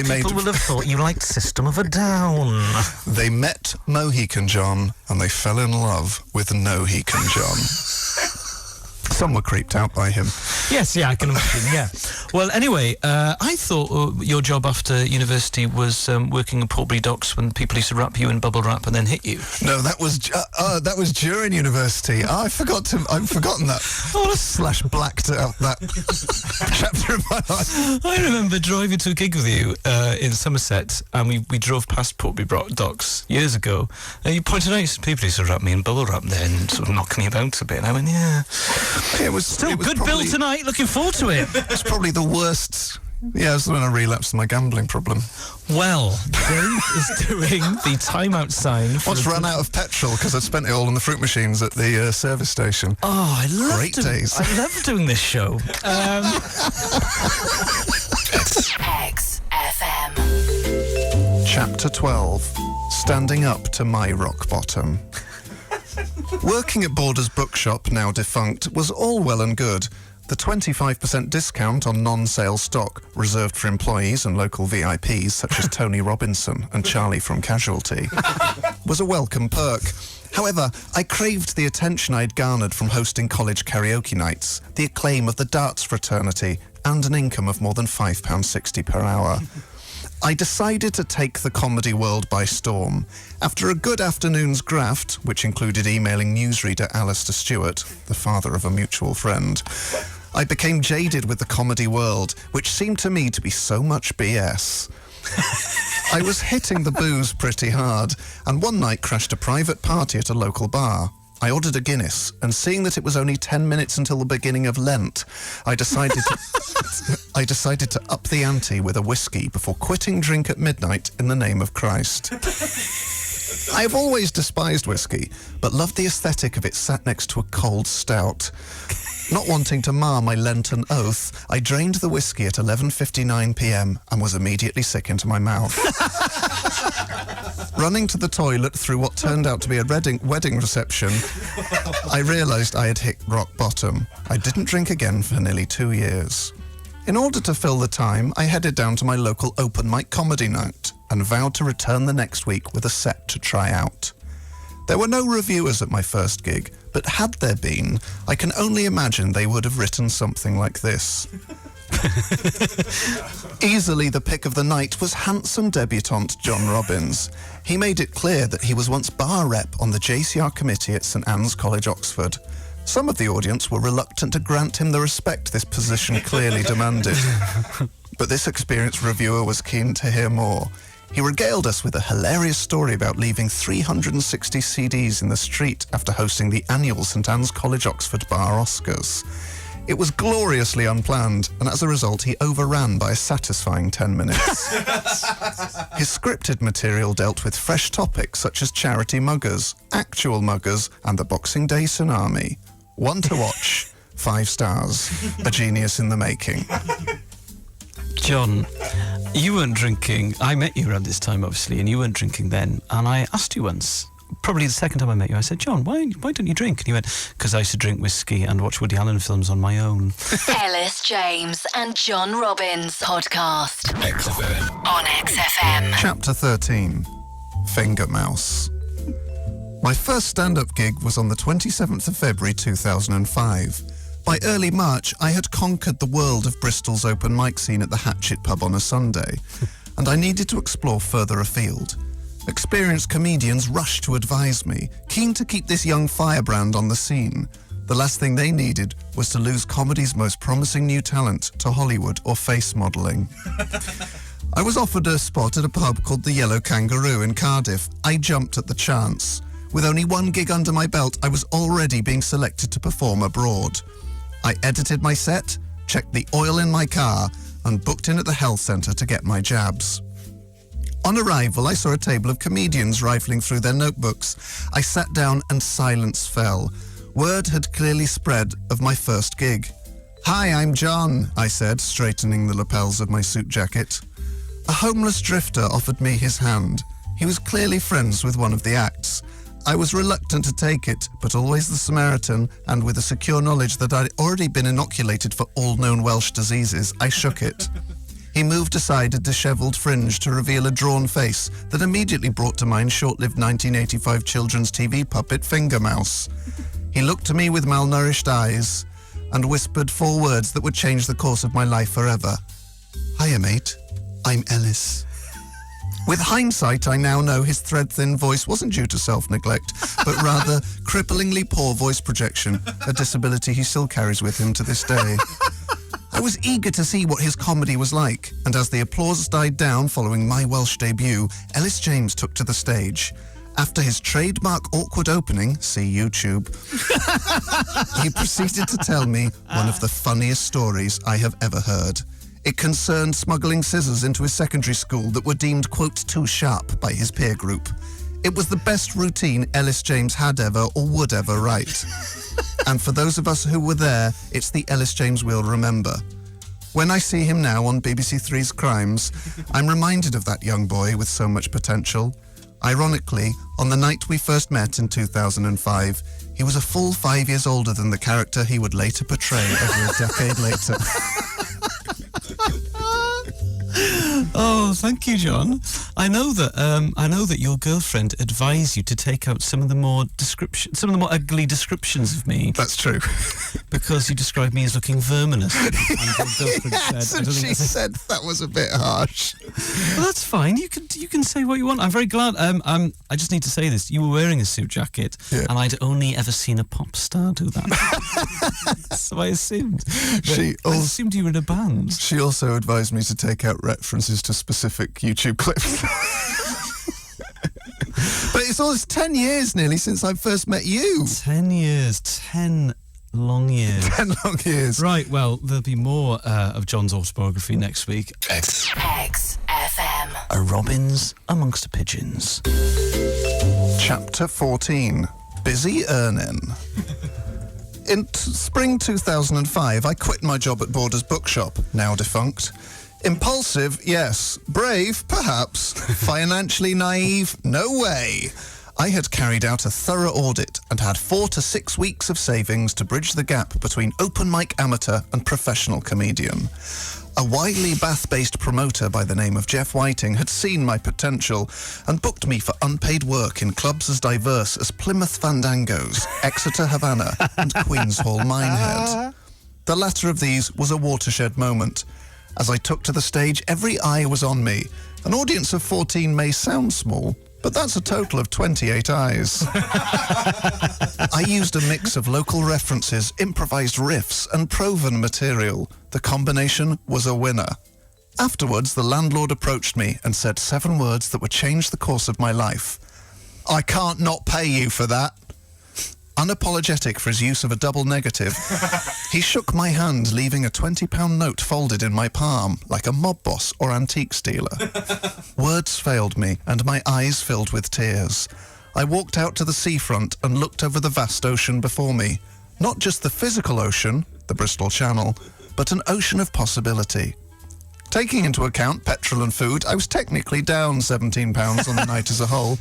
People will have thought you liked System of a Down. They met Mohican John and they fell in love with Nohican John. Some were creeped out by him. Yes, yeah, I can imagine, yeah. Well, anyway, I thought your job after university was working in Portbury Docks when people used to wrap you in bubble wrap and then hit you. No, that was during university. I've forgotten that. Oh, slash blacked out that chapter of my life. I remember driving to a gig with you in Somerset, and we drove past Portbury Docks years ago, and you pointed out people used to wrap me in bubble wrap there and sort of knock me about a bit, and I went, yeah. It was Still, good probably, bill tonight, looking forward to it. It's probably the worst. Yeah, it was when I relapsed my gambling problem. Well, Dave is doing the timeout sign. Once run out of petrol because I'd spent it all on the fruit machines at the service station. Oh, I love Great days. I love doing this show. XFM. Chapter 12. Standing up to my rock bottom. Working at Borders Bookshop, now defunct, was all well and good. The 25% discount on non-sale stock, reserved for employees and local VIPs such as Tony Robinson and Charlie from Casualty, was a welcome perk. However, I craved the attention I'd garnered from hosting college karaoke nights, the acclaim of the darts fraternity, and an income of more than £5.60 per hour. I decided to take the comedy world by storm. After a good afternoon's graft, which included emailing newsreader Alistair Stewart, the father of a mutual friend, I became jaded with the comedy world, which seemed to me to be so much BS. I was hitting the booze pretty hard, and one night crashed a private party at a local bar. I ordered a Guinness, and seeing that it was only 10 minutes until the beginning of Lent, I decided to up the ante with a whiskey before quitting drink at midnight in the name of Christ. I have always despised whiskey, but loved the aesthetic of it sat next to a cold stout. Not wanting to mar my Lenten oath, I drained the whiskey at 11:59 p.m. and was immediately sick into my mouth. Running to the toilet through what turned out to be a wedding reception, I realised I had hit rock bottom. I didn't drink again for nearly 2 years. In order to fill the time, I headed down to my local open mic comedy night and vowed to return the next week with a set to try out. There were no reviewers at my first gig, but had there been, I can only imagine they would have written something like this. Easily the pick of the night was handsome debutante John Robbins. He made it clear that he was once bar rep on the JCR committee at St Anne's College, Oxford. Some of the audience were reluctant to grant him the respect this position clearly demanded. But this experienced reviewer was keen to hear more. He regaled us with a hilarious story about leaving 360 CDs in the street after hosting the annual St Anne's College Oxford Bar Oscars. It was gloriously unplanned, and as a result, he overran by a satisfying 10 minutes. His scripted material dealt with fresh topics such as charity muggers, actual muggers, and the Boxing Day tsunami. One to watch, 5 stars. A genius in the making. John, you weren't drinking. I met you around this time, obviously, and you weren't drinking then. And I asked you once, probably the second time I met you, I said, John, why don't you drink? And you went, because I used to drink whiskey and watch Woody Allen films on my own. Elis James and John Robbins podcast on XFM. Chapter 13. Finger Mouse. My first stand-up gig was on the 27th of February 2005. By early March, I had conquered the world of Bristol's open mic scene at the Hatchet pub on a Sunday, and I needed to explore further afield. Experienced comedians rushed to advise me, keen to keep this young firebrand on the scene. The last thing they needed was to lose comedy's most promising new talent to Hollywood or face modelling. I was offered a spot at a pub called the Yellow Kangaroo in Cardiff. I jumped at the chance. With only one gig under my belt, I was already being selected to perform abroad. I edited my set, checked the oil in my car, and booked in at the health centre to get my jabs. On arrival, I saw a table of comedians rifling through their notebooks. I sat down and silence fell. Word had clearly spread of my first gig. "Hi, I'm John," I said, straightening the lapels of my suit jacket. A homeless drifter offered me his hand. He was clearly friends with one of the acts. I was reluctant to take it, but always the Samaritan, and with a secure knowledge that I'd already been inoculated for all known Welsh diseases, I shook it. He moved aside a dishevelled fringe to reveal a drawn face that immediately brought to mind short-lived 1985 children's TV puppet Finger Mouse. He looked to me with malnourished eyes and whispered 4 words that would change the course of my life forever. "Hiya, mate. I'm Elis." With hindsight, I now know his thread-thin voice wasn't due to self-neglect, but rather cripplingly poor voice projection, a disability he still carries with him to this day. I was eager to see what his comedy was like, and as the applause died down following my Welsh debut, Elis James took to the stage. After his trademark awkward opening, see YouTube, he proceeded to tell me one of the funniest stories I have ever heard. It concerned smuggling scissors into his secondary school that were deemed, quote, too sharp by his peer group. It was the best routine Elis James had ever or would ever write. And for those of us who were there, it's the Elis James we'll remember. When I see him now on BBC Three's Crimes, I'm reminded of that young boy with so much potential. Ironically, on the night we first met in 2005, he was a full 5 years older than the character he would later portray over a decade later. Oh, thank you, John. I know that your girlfriend advised you to take out some of the more ugly descriptions of me. That's true. Because you described me as looking verminous. And your girlfriend Yes, and she said that was a bit harsh. Well, that's fine. You can say what you want. I'm very glad. I just need to say this. You were wearing a suit jacket, yeah. And I'd only ever seen a pop star do that. So I assumed. I assumed you were in a band. She also advised me to take out references to to specific YouTube clips. But it's 10 years nearly since I first met you. 10 years. 10 long years. 10 long years. Right, well, there'll be more of John's autobiography next week. XFM. A robins amongst the pigeons. Chapter 14. Busy Earning. In spring 2005, I quit my job at Borders Bookshop, now defunct. Impulsive, yes. Brave, perhaps. Financially naive, no way. I had carried out a thorough audit and had 4 to 6 weeks of savings to bridge the gap between open mic amateur and professional comedian. A widely Bath-based promoter by the name of Jeff Whiting had seen my potential and booked me for unpaid work in clubs as diverse as Plymouth Fandangos, Exeter Havana and Queen's Hall Minehead. The latter of these was a watershed moment. As I took to the stage, every eye was on me. An audience of 14 may sound small, but that's a total of 28 eyes. I used a mix of local references, improvised riffs, and proven material. The combination was a winner. Afterwards, the landlord approached me and said 7 words that would change the course of my life. I can't not pay you for that. Unapologetic for his use of a double negative, he shook my hand, leaving a £20 note folded in my palm, like a mob boss or antique stealer. Words failed me, and my eyes filled with tears. I walked out to the seafront and looked over the vast ocean before me. Not just the physical ocean, the Bristol Channel, but an ocean of possibility. Taking into account petrol and food, I was technically down £17 on the night as a whole.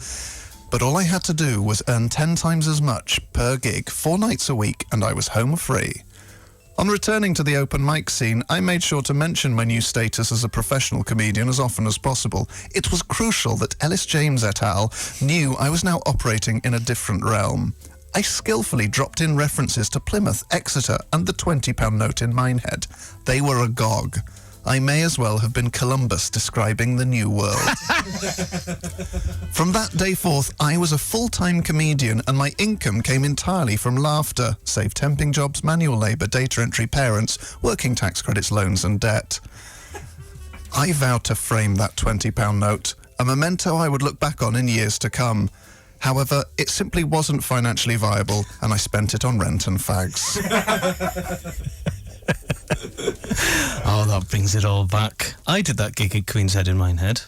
But all I had to do was earn 10 times as much per gig 4 nights a week, and I was home free. On returning to the open mic scene, I made sure to mention my new status as a professional comedian as often as possible. It was crucial that Ellis James et al. Knew I was now operating in a different realm. I skillfully dropped in references to Plymouth, Exeter, and the £20 note in Minehead. They were agog. I may as well have been Columbus describing the new world. From that day forth, I was a full-time comedian, and my income came entirely from laughter, save temping jobs, manual labour, data entry, parents, working tax credits, loans and debt. I vowed to frame that £20 note, a memento I would look back on in years to come. However, it simply wasn't financially viable, and I spent it on rent and fags. Oh, that brings it all back. I did that gig at Queen's Head in Minehead.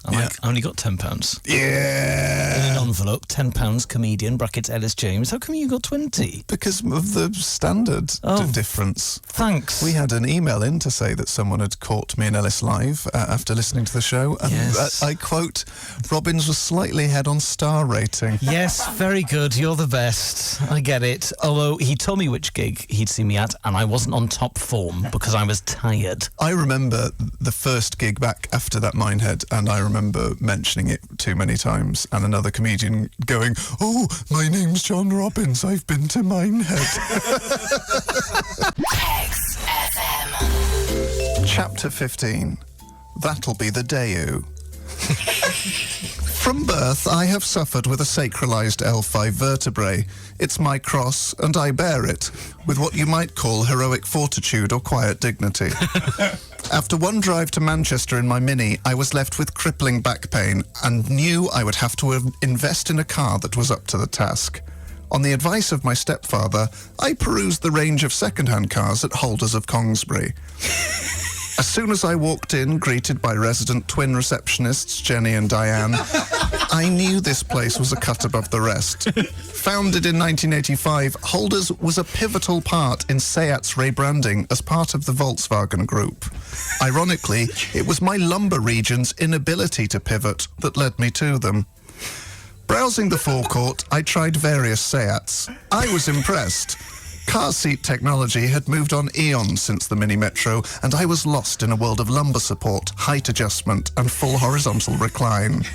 I only got £10. Yeah. In an envelope, £10, comedian, brackets Ellis James. How come you got 20? Because of the standard difference. Thanks. We had an email in to say that someone had caught me in Ellis live after listening to the show. And Yes. I quote, Robbins was slightly ahead on star rating. Yes, very good. You're the best. I get it. Although he told me which gig he'd see me at, and I wasn't on top form because I was tired. I remember the first gig back after that Minehead, and I remember mentioning it too many times, and another comedian going, "Oh, my name's John Robbins, I've been to Minehead." XFM. Chapter 15. That'll be the day-oo. From birth, I have suffered with a sacralised L5 vertebrae. It's my cross, and I bear it, with what you might call heroic fortitude or quiet dignity. After one drive to Manchester in my Mini, I was left with crippling back pain and knew I would have to invest in a car that was up to the task. On the advice of my stepfather, I perused the range of second-hand cars at Holders of Congsbury. As soon as I walked in, greeted by resident twin receptionists, Jenny and Diane, I knew this place was a cut above the rest. Founded in 1985, Holders was a pivotal part in Seat's rebranding as part of the Volkswagen Group. Ironically, it was my lumber region's inability to pivot that led me to them. Browsing the forecourt, I tried various Seats. I was impressed. Car seat technology had moved on eons since the Mini Metro, and I was lost in a world of lumbar support, height adjustment, and full horizontal recline.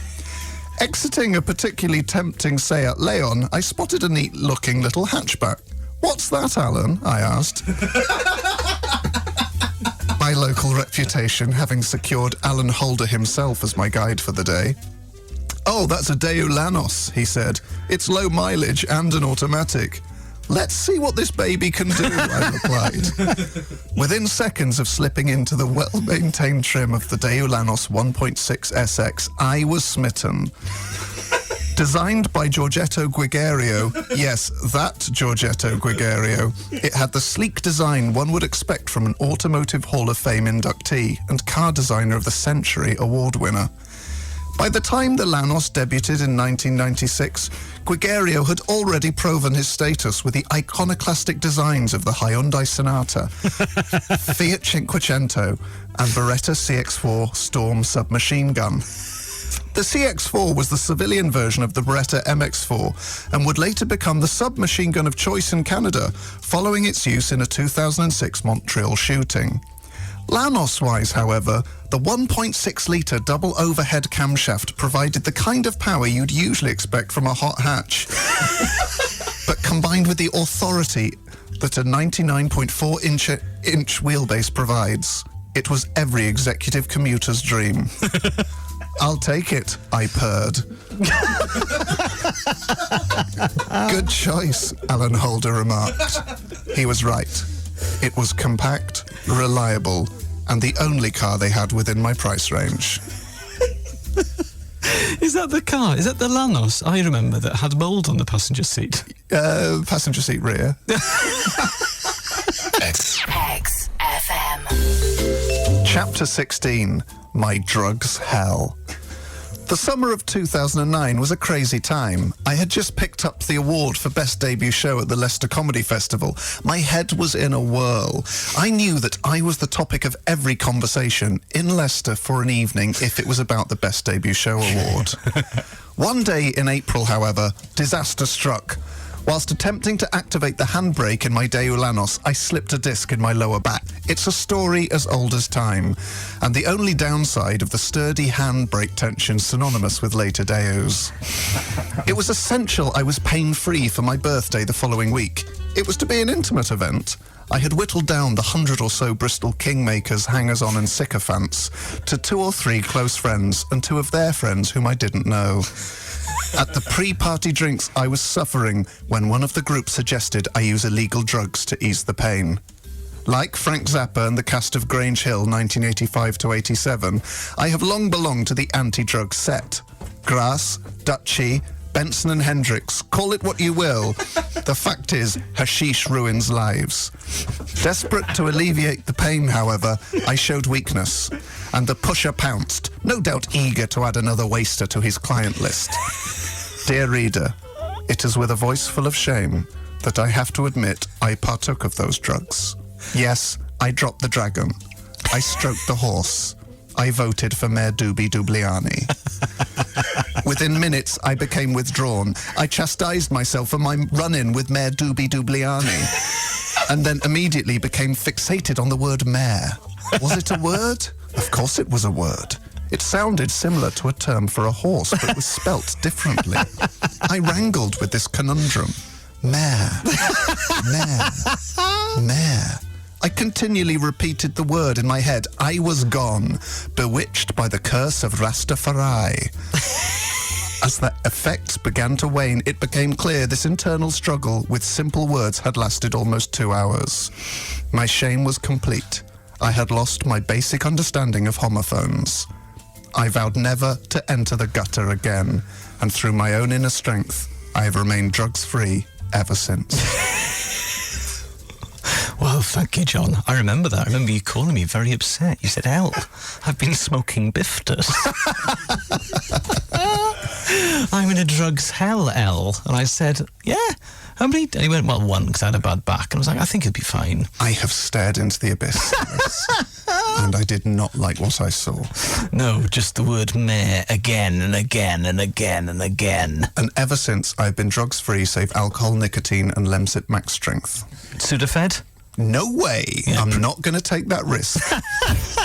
Exiting a particularly tempting Seat Leon, I spotted a neat-looking little hatchback. "What's that, Alan?" I asked. My local reputation having secured Alan Holder himself as my guide for the day. "Oh, that's a Daewoo Lanos," he said. "It's low mileage and an automatic." Let's see what this baby can do, I replied. Within seconds of slipping into the well-maintained trim of the Lanos 1.6 SX, I was smitten. Designed by Giorgetto Guigario, yes, that Giorgetto Guigario, it had the sleek design one would expect from an Automotive Hall of Fame inductee and Car Designer of the Century award winner. By the time the Lanos debuted in 1996, Guigario had already proven his status with the iconoclastic designs of the Hyundai Sonata, Fiat Cinquecento, and Beretta CX-4 Storm submachine gun. The CX-4 was the civilian version of the Beretta MX-4 and would later become the submachine gun of choice in Canada, following its use in a 2006 Montreal shooting. Lanos-wise, however, the 1.6-litre double overhead camshaft provided the kind of power you'd usually expect from a hot hatch, but combined with the authority that a 99.4-inch wheelbase provides. It was every executive commuter's dream. I'll take it, I purred. Good choice, Alan Holder remarked. He was right. It was compact, reliable, and the only car they had within my price range. Is that the car? Is that the Lanos? I remember that had mould on the passenger seat. Passenger seat rear. XFM. Chapter 16, My Drugs Hell. The summer of 2009 was a crazy time. I had just picked up the award for Best Debut Show at the Leicester Comedy Festival. My head was in a whirl. I knew that I was the topic of every conversation in Leicester for an evening if it was about the Best Debut Show award. One day in April, however, disaster struck. Whilst attempting to activate the handbrake in my Daewoo Lanos, I slipped a disc in my lower back. It's a story as old as time, and the only downside of the sturdy handbrake tension synonymous with later Daewoo's. It was essential I was pain-free for my birthday the following week. It was to be an intimate event. I had whittled down the 100 or so Bristol kingmakers, hangers-on and sycophants to 2 or 3 close friends and 2 of their friends whom I didn't know. At the pre-party drinks, I was suffering when one of the group suggested I use illegal drugs to ease the pain. Like Frank Zappa and the cast of Grange Hill 1985 to 87, I have long belonged to the anti-drug set. Grass, Dutchy, Benson and Hendricks, call it what you will. The fact is, hashish ruins lives. Desperate to alleviate the pain, however, I showed weakness, and the pusher pounced, no doubt eager to add another waster to his client list. Dear reader, it is with a voice full of shame that I have to admit I partook of those drugs. Yes, I dropped the dragon. I stroked the horse. I voted for Mayor Doobie Dubliani. Within minutes, I became withdrawn. I chastised myself for my run-in with Mayor Doobie Dubliani, and then immediately became fixated on the word mayor. Was it a word? Of course it was a word. It sounded similar to a term for a horse, but was spelt differently. I wrangled with this conundrum. Mayor. Mayor. Mayor. I continually repeated the word in my head. I was gone, bewitched by the curse of Rastafari. As the effects began to wane, it became clear this internal struggle with simple words had lasted almost 2 hours. My shame was complete. I had lost my basic understanding of homophones. I vowed never to enter the gutter again, and through my own inner strength, I have remained drugs-free ever since. Well, thank you, John. I remember that. I remember you calling me very upset. You said, "Hell, I've been smoking Biftus." I'm in a drugs hell, L. And I said, "Yeah, how many?" And he went, "Well, 1, because I had a bad back." And I was like, "I think it'll be fine." I have stared into the abyss, and I did not like what I saw. No, just the word mayor again and again and again and again. And ever since, I've been drugs-free, save alcohol, nicotine, and Lemsip Max Strength. Sudafed? No way. Yeah, I'm not going to take that risk.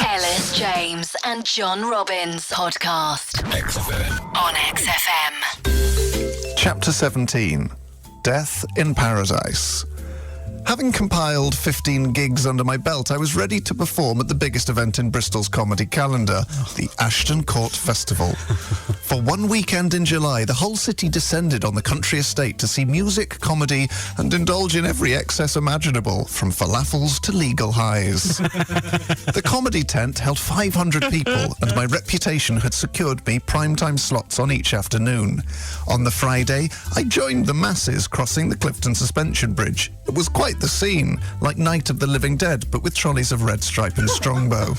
Elis, James and John Robbins podcast. XFM. On XFM. Chapter 17. Death in Paradise. Having compiled 15 gigs under my belt, I was ready to perform at the biggest event in Bristol's comedy calendar, the Ashton Court Festival. For one weekend in July, the whole city descended on the country estate to see music, comedy, and indulge in every excess imaginable, from falafels to legal highs. The comedy tent held 500 people, and my reputation had secured me primetime slots on each afternoon. On the Friday, I joined the masses crossing the Clifton Suspension Bridge. It was quite the scene, like Night of the Living Dead, but with trolleys of Red Stripe and Strongbow.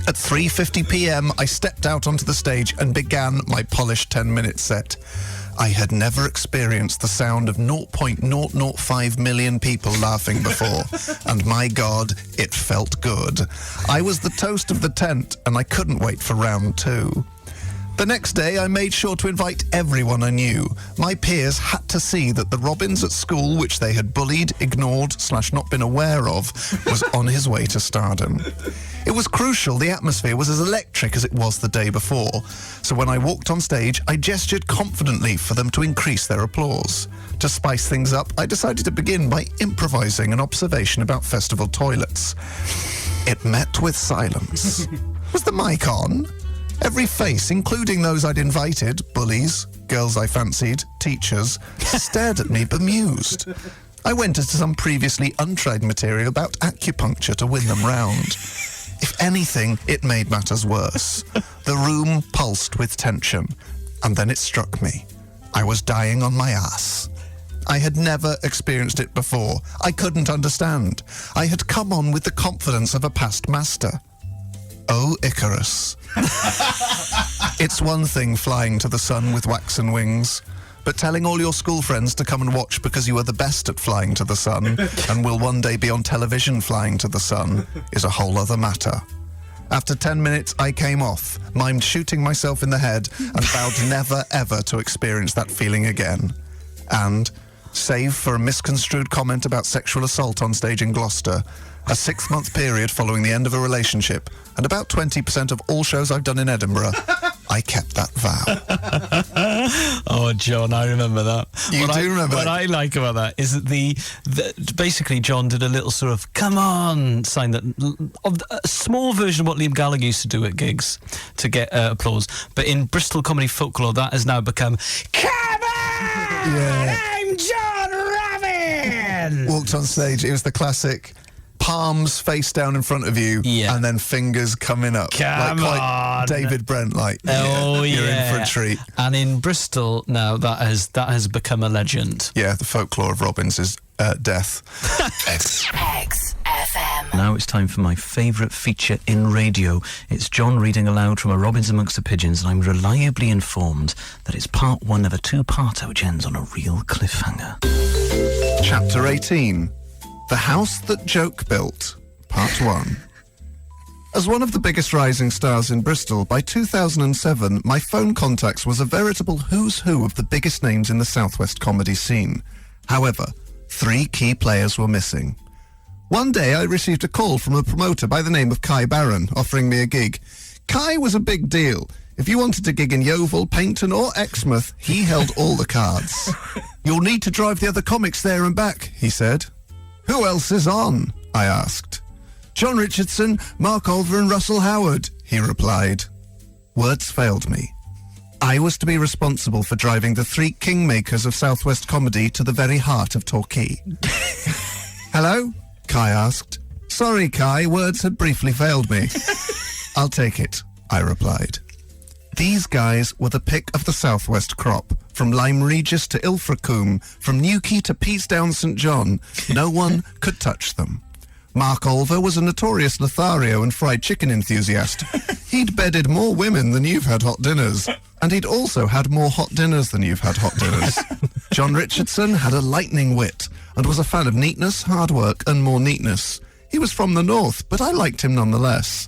At 3:50 p.m, I stepped out onto the stage and began my polished 10-minute set. I had never experienced the sound of 0.005 million people laughing before, and my God, it felt good. I was the toast of the tent, and I couldn't wait for round 2. The next day, I made sure to invite everyone I knew. My peers had to see that the Robins at school, which they had bullied, ignored, / not been aware of, was on his way to stardom. It was crucial the atmosphere was as electric as it was the day before, so when I walked on stage, I gestured confidently for them to increase their applause. To spice things up, I decided to begin by improvising an observation about festival toilets. It met with silence. Was the mic on? Every face, including those I'd invited, bullies, girls I fancied, teachers, stared at me bemused. I went into some previously untried material about acupuncture to win them round. If anything, it made matters worse. The room pulsed with tension, and then it struck me. I was dying on my ass. I had never experienced it before. I couldn't understand. I had come on with the confidence of a past master. Oh, Icarus. It's one thing flying to the sun with waxen wings, but telling all your school friends to come and watch because you are the best at flying to the sun and will one day be on television flying to the sun is a whole other matter. After 10 minutes, I came off, mimed shooting myself in the head, and vowed never ever to experience that feeling again. And, save for a misconstrued comment about sexual assault on stage in Gloucester, a 6-month period following the end of a relationship, and about 20% of all shows I've done in Edinburgh, I kept that vow. Oh, John, I remember that. You do remember What that? I like about that is that basically John did a little sort of "come on" sign, that of a small version of what Liam Gallagher used to do at gigs to get applause. But in Bristol comedy folklore, that has now become "come on, Yeah. I'm John Robin." Walked on stage, it was the classic palms face down in front of you, Yeah. and then fingers coming up. Come like on. David Brent, like, Oh, you're yeah. in for a treat. And in Bristol now, that has become a legend. Yeah, the folklore of Robins is death. XFM. Now it's time for my favourite feature in radio. It's John reading aloud from A Robins Amongst the Pigeons, and I'm reliably informed that it's part 1 of a 2-parter which ends on a real cliffhanger. Chapter 18. The House That Joke Built, Part 1. As one of the biggest rising stars in Bristol, by 2007, my phone contacts was a veritable who's who of the biggest names in the southwest comedy scene. However, 3 key players were missing. One day I received a call from a promoter by the name of Kai Barron, offering me a gig. Kai was a big deal. If you wanted to gig in Yeovil, Paynton or Exmouth, he held all the cards. You'll need to drive the other comics there and back, he said. Who else is on? I asked. John Richardson, Mark Olver and Russell Howard, he replied. Words failed me. I was to be responsible for driving the 3 kingmakers of Southwest comedy to the very heart of Torquay. Hello? Kai asked. Sorry, Kai, words had briefly failed me. I'll take it, I replied. These guys were the pick of the Southwest crop. From Lyme Regis to Ilfracombe, from Newquay to Peacedown St John, no one could touch them. Mark Olver was a notorious Lothario and fried chicken enthusiast. He'd bedded more women than you've had hot dinners. And he'd also had more hot dinners than you've had hot dinners. John Richardson had a lightning wit and was a fan of neatness, hard work and more neatness. He was from the north, but I liked him nonetheless.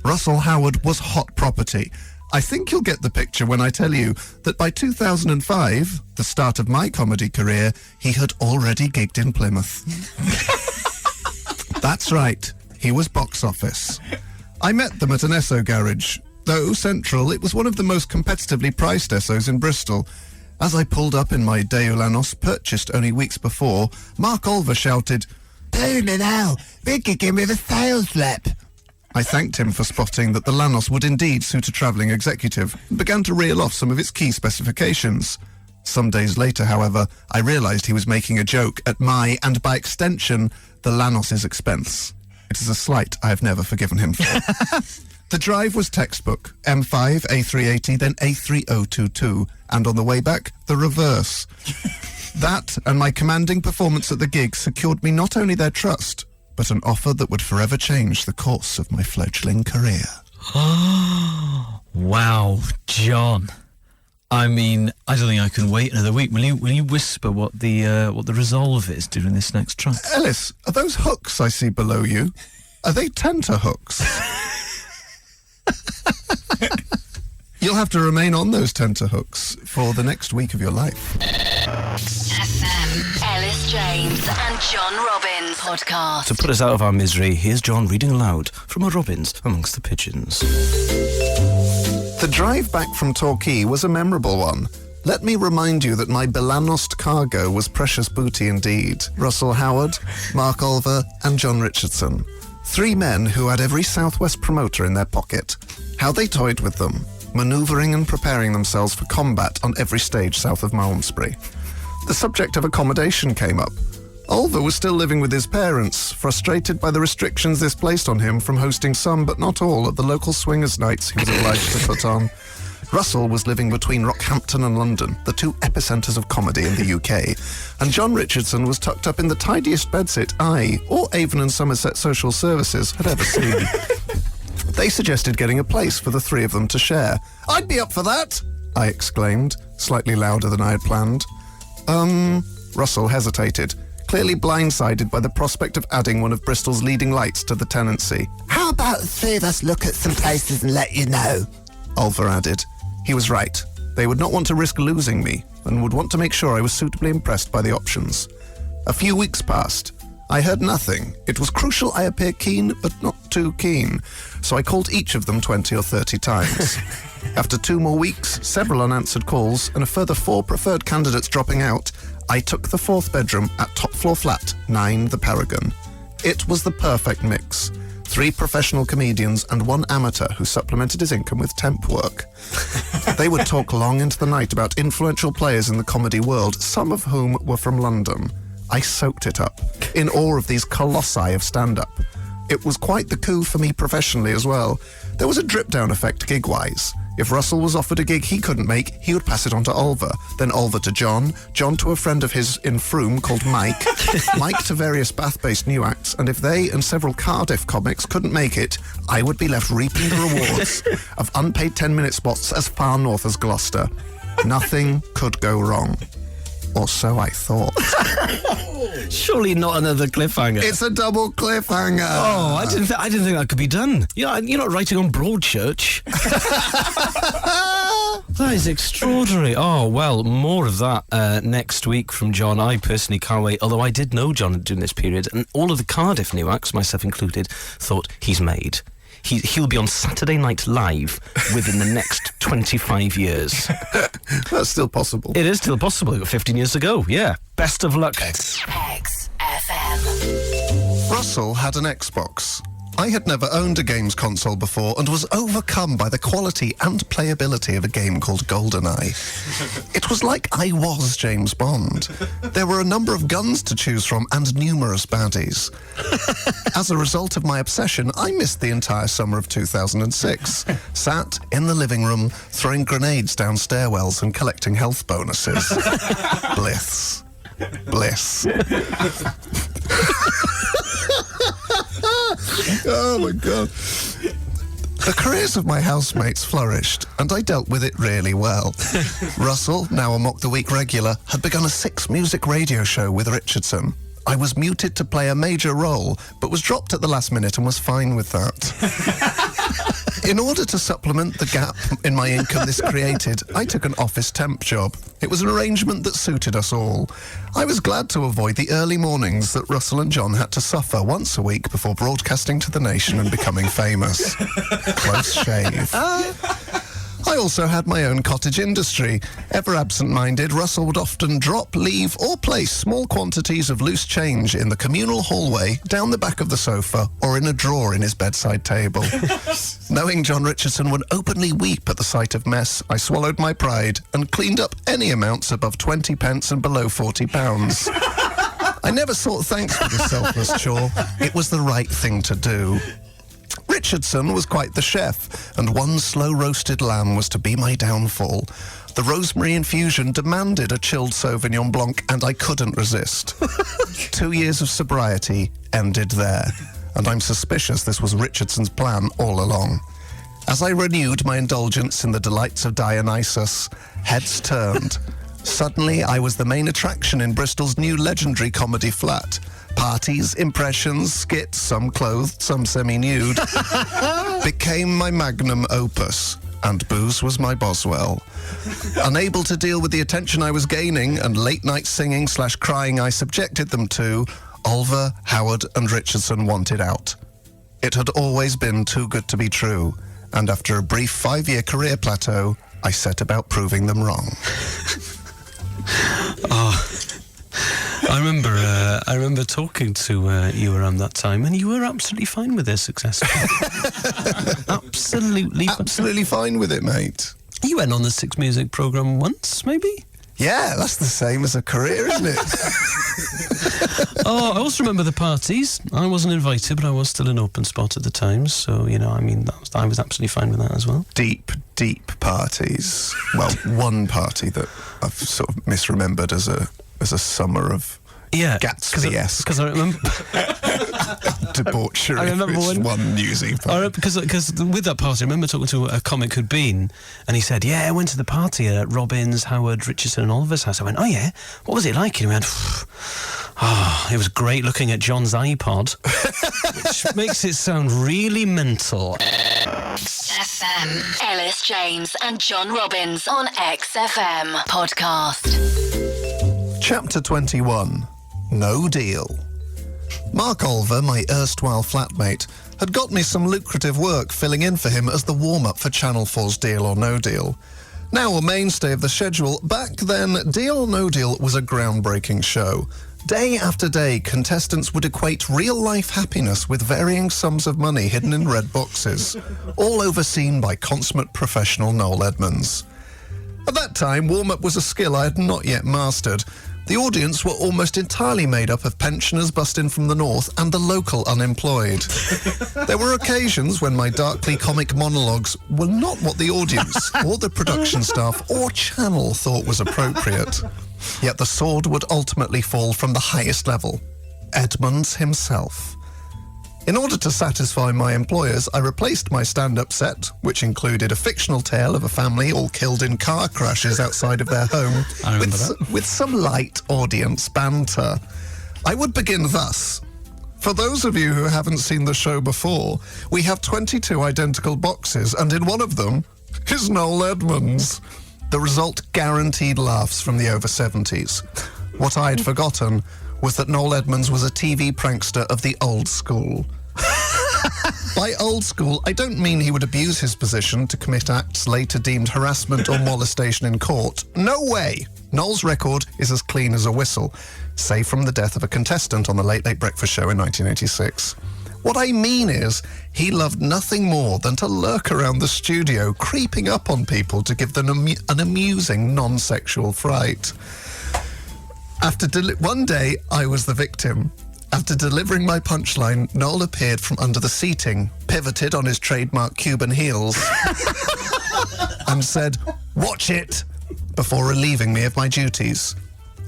Russell Howard was hot property. I think you'll get the picture when I tell you that by 2005, the start of my comedy career, he had already gigged in Plymouth. That's right, he was box office. I met them at an Esso garage. Though central, it was one of the most competitively priced Essos in Bristol. As I pulled up in my Lanos, purchased only weeks before, Mark Olver shouted, "Tony now, we're kicking with a sales rep." I thanked him for spotting that the Lanos would indeed suit a travelling executive and began to reel off some of its key specifications. Some days later, however, I realised he was making a joke at my, and by extension, the Lanos' expense. It is a slight I have never forgiven him for. The drive was textbook, M5, A380, then A3022, and on the way back, the reverse. That and my commanding performance at the gig secured me not only their trust, but an offer that would forever change the course of my fledgling career. Wow, John. I mean, I don't think I can wait another week. Will you whisper what the resolve is during this next track? Elis, are those hooks I see below you? Are they tenterhooks? You'll have to remain on those tenterhooks for the next week of your life. FM. Elis James and John Robbins podcast. To put us out of our misery, here's John reading aloud from a Robbins amongst the Pigeons. The drive back from Torquay was a memorable one. Let me remind you that my Belanost cargo was precious booty indeed. Russell Howard, Mark Olver and John Richardson. 3 men who had every Southwest promoter in their pocket. How they toyed with them, manoeuvring and preparing themselves for combat on every stage south of Malmesbury. The subject of accommodation came up. Olver was still living with his parents, frustrated by the restrictions this placed on him from hosting some but not all of the local swingers' nights he was obliged to put on. Russell was living between Rockhampton and London, the 2 epicentres of comedy in the UK, and John Richardson was tucked up in the tidiest bedsit I, or Avon and Somerset Social Services, had ever seen. They suggested getting a place for the 3 of them to share. "I'd be up for that," I exclaimed, slightly louder than I had planned. Russell hesitated, clearly blindsided by the prospect of adding one of Bristol's leading lights to the tenancy. "How about the 3 of us look at some places and let you know?" Olver added. He was right. They would not want to risk losing me, and would want to make sure I was suitably impressed by the options. A few weeks passed. I heard nothing. It was crucial I appear keen, but not too keen, so I called each of them 20 or 30 times. After 2 more weeks, several unanswered calls, and a further 4 preferred candidates dropping out, I took the 4th bedroom at top floor flat 9, the Paragon. It was the perfect mix. 3 professional comedians and 1 amateur who supplemented his income with temp work. They would talk long into the night about influential players in the comedy world, some of whom were from London. I soaked it up, in awe of these colossi of stand-up. It was quite the coup for me professionally as well. There was a drip-down effect gig-wise. If Russell was offered a gig he couldn't make, he would pass it on to Olver, then Olver to John, John to a friend of his in Frome called Mike, Mike to various Bath-based new acts, and if they and several Cardiff comics couldn't make it, I would be left reaping the rewards of unpaid 10-minute spots as far north as Gloucester. Nothing could go wrong. Or so I thought. Surely not another cliffhanger. It's a double cliffhanger. Oh, I didn't think that could be done. You're not writing on Broadchurch. That is extraordinary. Oh, well, more of that next week from John. I personally can't wait, although I did know John during this period, and all of the Cardiff new acts, myself included, thought he's made. He'll be on Saturday Night Live within the next 25 years. That's still possible. It is still possible. We've got 15 years to go. Yeah. Best of luck. XFM. Russell had an Xbox. I had never owned a games console before and was overcome by the quality and playability of a game called GoldenEye. It was like I was James Bond. There were a number of guns to choose from and numerous baddies. As a result of my obsession, I missed the entire summer of 2006. Sat in the living room, throwing grenades down stairwells and collecting health bonuses. Bliss. Bliss. Oh my God. The careers of my housemates flourished, and I dealt with it really well. Russell, now a Mock the Week regular, had begun a 6-music radio show with Richardson. I was muted to play a major role, but was dropped at the last minute and was fine with that. In order to supplement the gap in my income this created, I took an office temp job. It was an arrangement that suited us all. I was glad to avoid the early mornings that Russell and John had to suffer once a week before broadcasting to the nation and becoming famous. Close shave. I also had my own cottage industry. Ever absent-minded, Russell would often drop, leave, or place small quantities of loose change in the communal hallway, down the back of the sofa, or in a drawer in his bedside table. Knowing John Richardson would openly weep at the sight of mess, I swallowed my pride and cleaned up any amounts above 20 pence and below 40 pounds. I never sought thanks for this selfless chore. It was the right thing to do. Richardson was quite the chef, and one slow-roasted lamb was to be my downfall. The rosemary infusion demanded a chilled Sauvignon Blanc, and I couldn't resist. 2 years of sobriety ended there, and I'm suspicious this was Richardson's plan all along. As I renewed my indulgence in the delights of Dionysus, heads turned. Suddenly, I was the main attraction in Bristol's new legendary comedy flat. Parties, impressions, skits, some clothed, some semi-nude, became my magnum opus, and booze was my Boswell. Unable to deal with the attention I was gaining and late-night singing/crying I subjected them to, Oliver, Howard and Richardson wanted out. It had always been too good to be true, and after a brief 5-year career plateau, I set about proving them wrong. I remember talking to you around that time, and you were absolutely fine with their success. Absolutely fine with it, mate. You went on the Six Music programme once, maybe? Yeah, that's the same as a career, isn't it? Oh, I also remember the parties. I wasn't invited, but I was still an open spot at the time, so, I was absolutely fine with that as well. Deep parties. Well, one party that I've sort of misremembered as a summer of Gatsby-esque. Because I remember debauchery. I remember one newsy part. Because with that party, I remember talking to a comic who'd been, and he said, "Yeah, I went to the party at Robbins, Howard, Richardson, and Oliver's house." I went, "Oh yeah, what was it like?" And he went, it was great looking at John's iPod, which makes it sound really mental. XFM. Elis James and John Robbins on XFM podcast. Chapter 21. No Deal. Mark Oliver, my erstwhile flatmate, had got me some lucrative work filling in for him as the warm-up for Channel 4's Deal or No Deal. Now a mainstay of the schedule, back then Deal or No Deal was a groundbreaking show. Day after day, contestants would equate real-life happiness with varying sums of money hidden in red boxes, all overseen by consummate professional Noel Edmonds. At that time, warm-up was a skill I had not yet mastered. The audience were almost entirely made up of pensioners bussed in from the north and the local unemployed. There were occasions when my darkly comic monologues were not what the audience or the production staff or channel thought was appropriate. Yet the sword would ultimately fall from the highest level, Edmonds himself. In order to satisfy my employers, I replaced my stand-up set, which included a fictional tale of a family all killed in car crashes outside of their home, with some light audience banter. I would begin thus. For those of you who haven't seen the show before, we have 22 identical boxes, and in one of them is Noel Edmonds. The result guaranteed laughs from the over 70s. What I had forgotten was that Noel Edmonds was a TV prankster of the old school. By old school, I don't mean he would abuse his position to commit acts later deemed harassment or molestation in court. No way! Noel's record is as clean as a whistle, save from the death of a contestant on the Late Late Breakfast Show in 1986. What I mean is, he loved nothing more than to lurk around the studio, creeping up on people to give them an amusing, non-sexual fright. One day, I was the victim. After delivering my punchline, Noel appeared from under the seating, pivoted on his trademark Cuban heels, and said, "Watch it," before relieving me of my duties.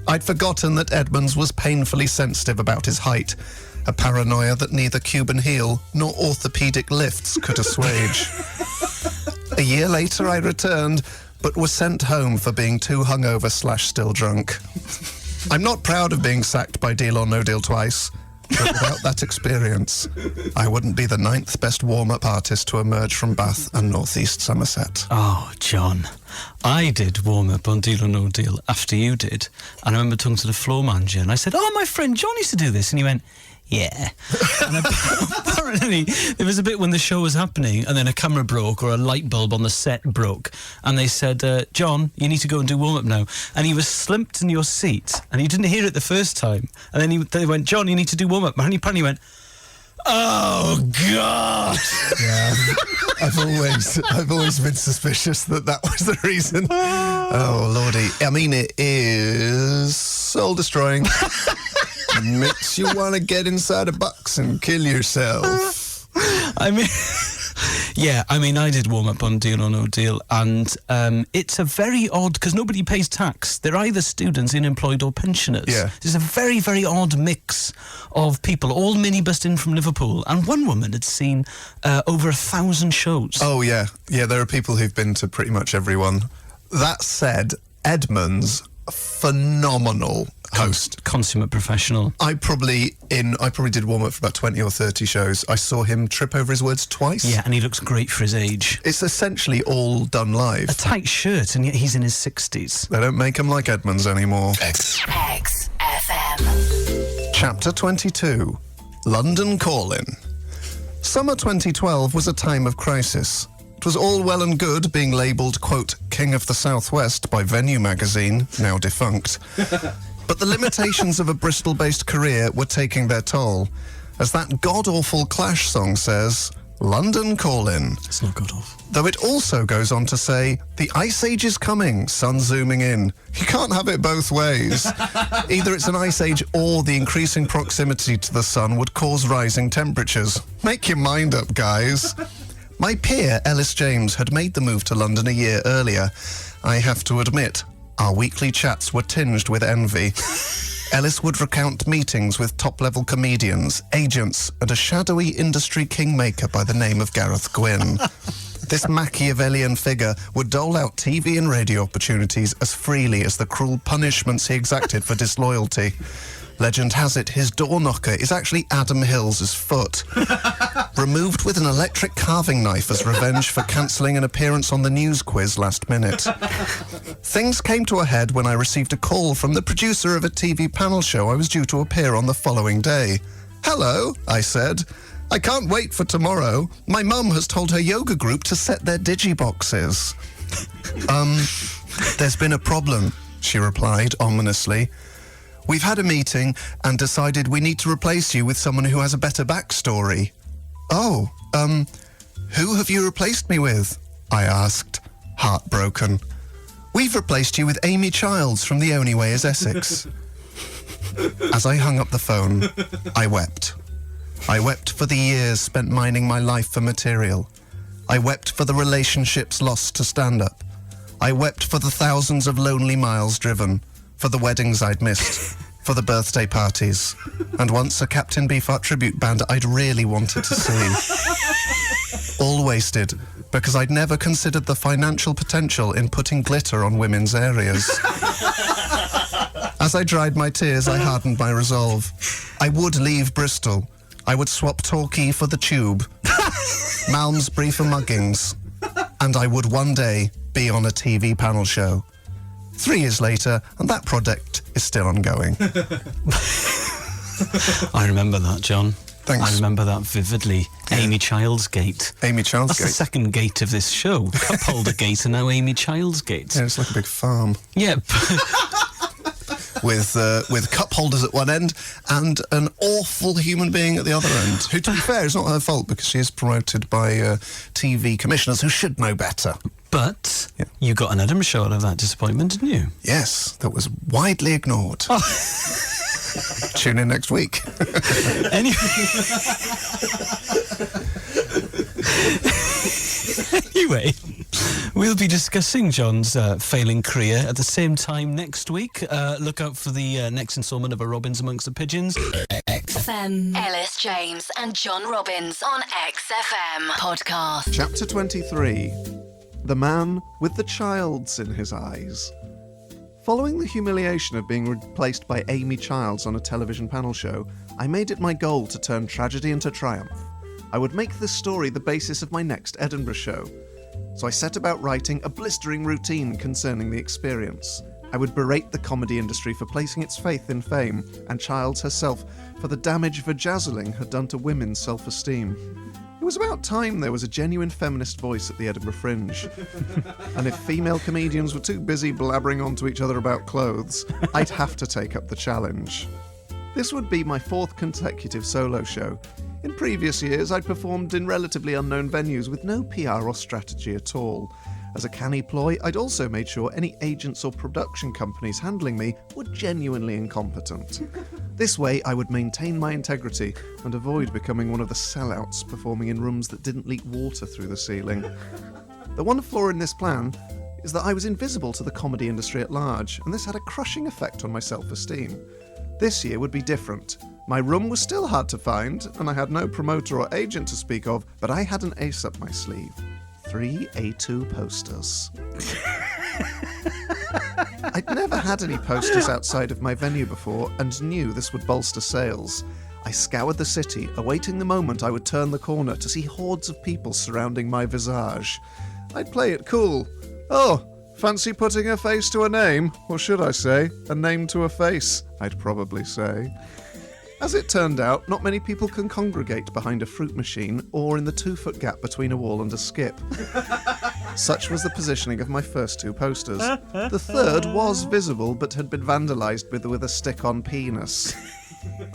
I'd forgotten that Edmonds was painfully sensitive about his height, a paranoia that neither Cuban heel nor orthopedic lifts could assuage. A year later, I returned, but was sent home for being too hungover/still drunk. I'm not proud of being sacked by Deal or No Deal twice, but without that experience, I wouldn't be the 9th best warm-up artist to emerge from Bath and North East Somerset. Oh, John. I did warm up on Deal or No Deal after you did. And I remember talking to the floor manager and I said, "Oh, my friend John used to do this." And he went, "Yeah." And apparently there was a bit when the show was happening and then a camera broke or a light bulb on the set broke. And they said, "John, you need to go and do warm up now." And he was slumped in your seat and you didn't hear it the first time. And then they went, "John, you need to do warm up." And he apparently went, "Oh, God." Yeah, I've always been suspicious that was the reason. Oh, Lordy. I mean, it is soul-destroying. Makes you want to get inside a box and kill yourself. I mean, yeah, I did warm up on Deal or No Deal, and it's a very odd, because nobody pays tax. They're either students, unemployed, or pensioners. Yeah. There's a very, very odd mix of people, all minibused in from Liverpool, and one woman had seen over 1,000 shows. Oh, yeah. Yeah, there are people who've been to pretty much every one. That said, Edmund's a phenomenal host. Consummate professional. I probably did warm up for about 20 or 30 shows. I saw him trip over his words twice. Yeah, and he looks great for his age. It's essentially all done live. A tight shirt, and yet he's in his 60s. They don't make him like Edmunds anymore. XFM. Chapter 22. London Calling. Summer 2012 was a time of crisis. It was all well and good being labelled, quote, King of the Southwest by Venue magazine, now defunct. But the limitations of a Bristol-based career were taking their toll. As that god-awful Clash song says, London Calling. It's not good off. Though it also goes on to say, the ice age is coming, sun zooming in. You can't have it both ways. Either it's an ice age or the increasing proximity to the sun would cause rising temperatures. Make your mind up, guys. My peer, Elis James, had made the move to London a year earlier. I have to admit, our weekly chats were tinged with envy. Elis would recount meetings with top-level comedians, agents, and a shadowy industry kingmaker by the name of Gareth Gwynn. This Machiavellian figure would dole out TV and radio opportunities as freely as the cruel punishments he exacted for disloyalty. Legend has it his door knocker is actually Adam Hills's foot, removed with an electric carving knife as revenge for cancelling an appearance on the news quiz last minute. Things came to a head when I received a call from the producer of a TV panel show I was due to appear on the following day. "Hello," I said. "I can't wait for tomorrow. My mum has told her yoga group to set their digiboxes." There's been a problem, she replied ominously. "We've had a meeting and decided we need to replace you with someone who has a better backstory." "Oh, who have you replaced me with?" I asked, heartbroken. "We've replaced you with Amy Childs from The Only Way is Essex." As I hung up the phone, I wept. I wept for the years spent mining my life for material. I wept for the relationships lost to stand-up. I wept for the thousands of lonely miles driven, for the weddings I'd missed, for the birthday parties, and once a Captain Beefheart tribute band I'd really wanted to see. All wasted because I'd never considered the financial potential in putting glitter on women's areas. As I dried my tears, I hardened my resolve. I would leave Bristol. I would swap Torquay for the Tube, Malmesbury for Muggings, and I would one day be on a TV panel show. 3 years later, and that project is still ongoing. I remember that, John. Thanks. I remember that vividly. Yeah. Amy Childs Gate. Amy Childs That's the Gate. second gate of this show. Cup Holder Gate and now Amy Childs Gate. Yeah, it's like a big farm. Yeah. With cup holders at one end and an awful human being at the other end, who, to be fair, is not her fault because she is promoted by TV commissioners who should know better. But Yeah. you got an Edinburgh show out of that disappointment, didn't you? Yes, that was widely ignored. Tune in next week. Anyway, we'll be discussing John's failing career at the same time next week. Look out for the next instalment of A Robins Amongst the Pigeons. XFM. Elis James and John Robbins on XFM podcast. Chapter 23. The Man with the Childs in His Eyes. Following the humiliation of being replaced by Amy Childs on a television panel show, I made it my goal to turn tragedy into triumph. I would make this story the basis of my next Edinburgh show. So I set about writing a blistering routine concerning the experience. I would berate the comedy industry for placing its faith in fame, and Childs herself for the damage vajazzling had done to women's self-esteem. It was about time there was a genuine feminist voice at the Edinburgh Fringe. And if female comedians were too busy blabbering onto each other about clothes, I'd have to take up the challenge. This would be my 4th consecutive solo show. In previous years, I'd performed in relatively unknown venues with no PR or strategy at all. As a canny ploy, I'd also made sure any agents or production companies handling me were genuinely incompetent. This way, I would maintain my integrity and avoid becoming one of the sellouts performing in rooms that didn't leak water through the ceiling. The one flaw in this plan is that I was invisible to the comedy industry at large, and this had a crushing effect on my self-esteem. This year would be different. My room was still hard to find, and I had no promoter or agent to speak of, but I had an ace up my sleeve. 3 A2 posters. I'd never had any posters outside of my venue before and knew this would bolster sales. I scoured the city, awaiting the moment I would turn the corner to see hordes of people surrounding my visage. I'd play it cool. Oh, fancy putting a face to a name? Or should I say, a name to a face, I'd probably say. As it turned out, not many people can congregate behind a fruit machine or in the 2-foot gap between a wall and a skip. Such was the positioning of my first 2 posters. The third was visible but had been vandalised with a stick-on penis.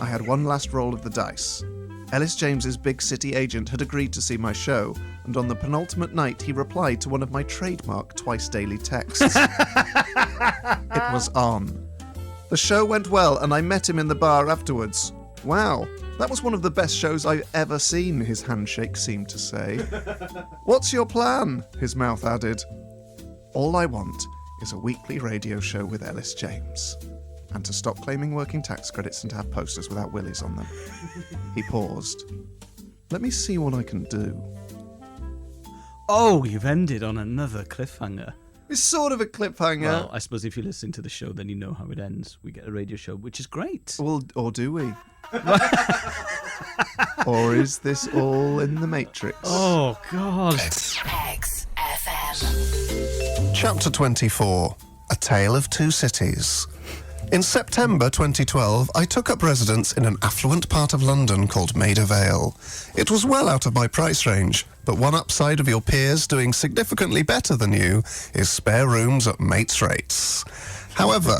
I had one last roll of the dice. Elis James's big city agent had agreed to see my show, and on the penultimate night he replied to one of my trademark twice-daily texts. It was on. The show went well, and I met him in the bar afterwards. Wow, that was one of the best shows I've ever seen, his handshake seemed to say. What's your plan? His mouth added. All I want is a weekly radio show with Elis James, and to stop claiming working tax credits and to have posters without willies on them. He paused. Let me see what I can do. Oh, you've ended on another cliffhanger. It's sort of a cliffhanger. Well, I suppose if you listen to the show, then you know how it ends. We get a radio show, which is great. Well, or do we? Or is this all in the Matrix? Oh, God. XFM. Chapter 24, A Tale of Two Cities. In September 2012, I took up residence in an affluent part of London called Maida Vale. It was well out of my price range, but one upside of your peers doing significantly better than you is spare rooms at mates' rates. However,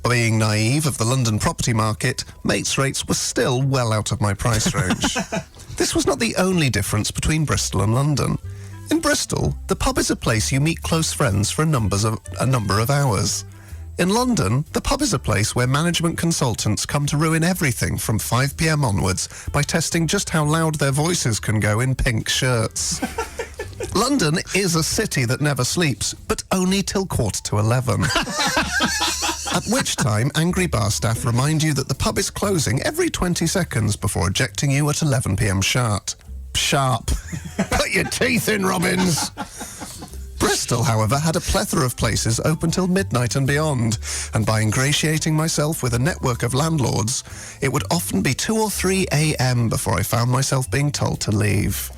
being naive of the London property market, mates' rates were still well out of my price range. This was not the only difference between Bristol and London. In Bristol, the pub is a place you meet close friends for a number of hours. In London, the pub is a place where management consultants come to ruin everything from 5 p.m. onwards by testing just how loud their voices can go in pink shirts. London is a city that never sleeps, but only till 11:15. At which time, angry bar staff remind you that the pub is closing every 20 seconds before ejecting you at 11 p.m. sharp. Put your teeth in, Robbins! Bristol, however, had a plethora of places open till midnight and beyond, and by ingratiating myself with a network of landlords, it would often be 2 or 3 a.m. before I found myself being told to leave.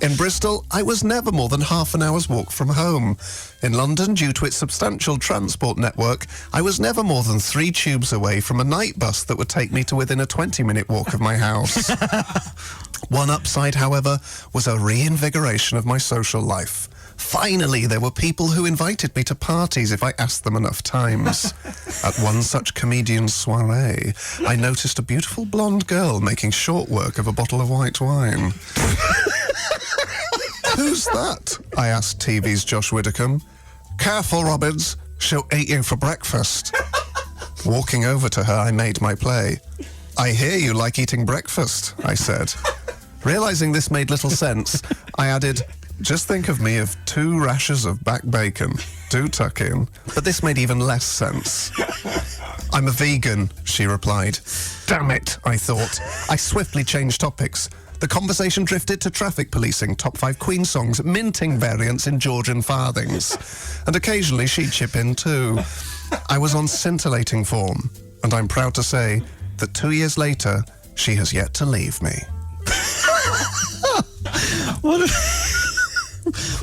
In Bristol, I was never more than half an hour's walk from home. In London, due to its substantial transport network, I was never more than 3 tubes away from a night bus that would take me to within a 20-minute walk of my house. One upside, however, was a reinvigoration of my social life. Finally, there were people who invited me to parties if I asked them enough times. At one such comedian soirée, I noticed a beautiful blonde girl making short work of a bottle of white wine. Who's that? I asked TV's Josh Widdicombe. Careful, Robbins. She'll eat you for breakfast. Walking over to her, I made my play. I hear you like eating breakfast, I said. Realising this made little sense, I added, just think of me of 2 rashers of back bacon. Do tuck in. But this made even less sense. I'm a vegan, she replied. Damn it, I thought. I swiftly changed topics. The conversation drifted to traffic policing, top 5 Queen songs, minting variants in Georgian Farthings. And occasionally she'd chip in too. I was on scintillating form, and I'm proud to say that 2 years later, she has yet to leave me.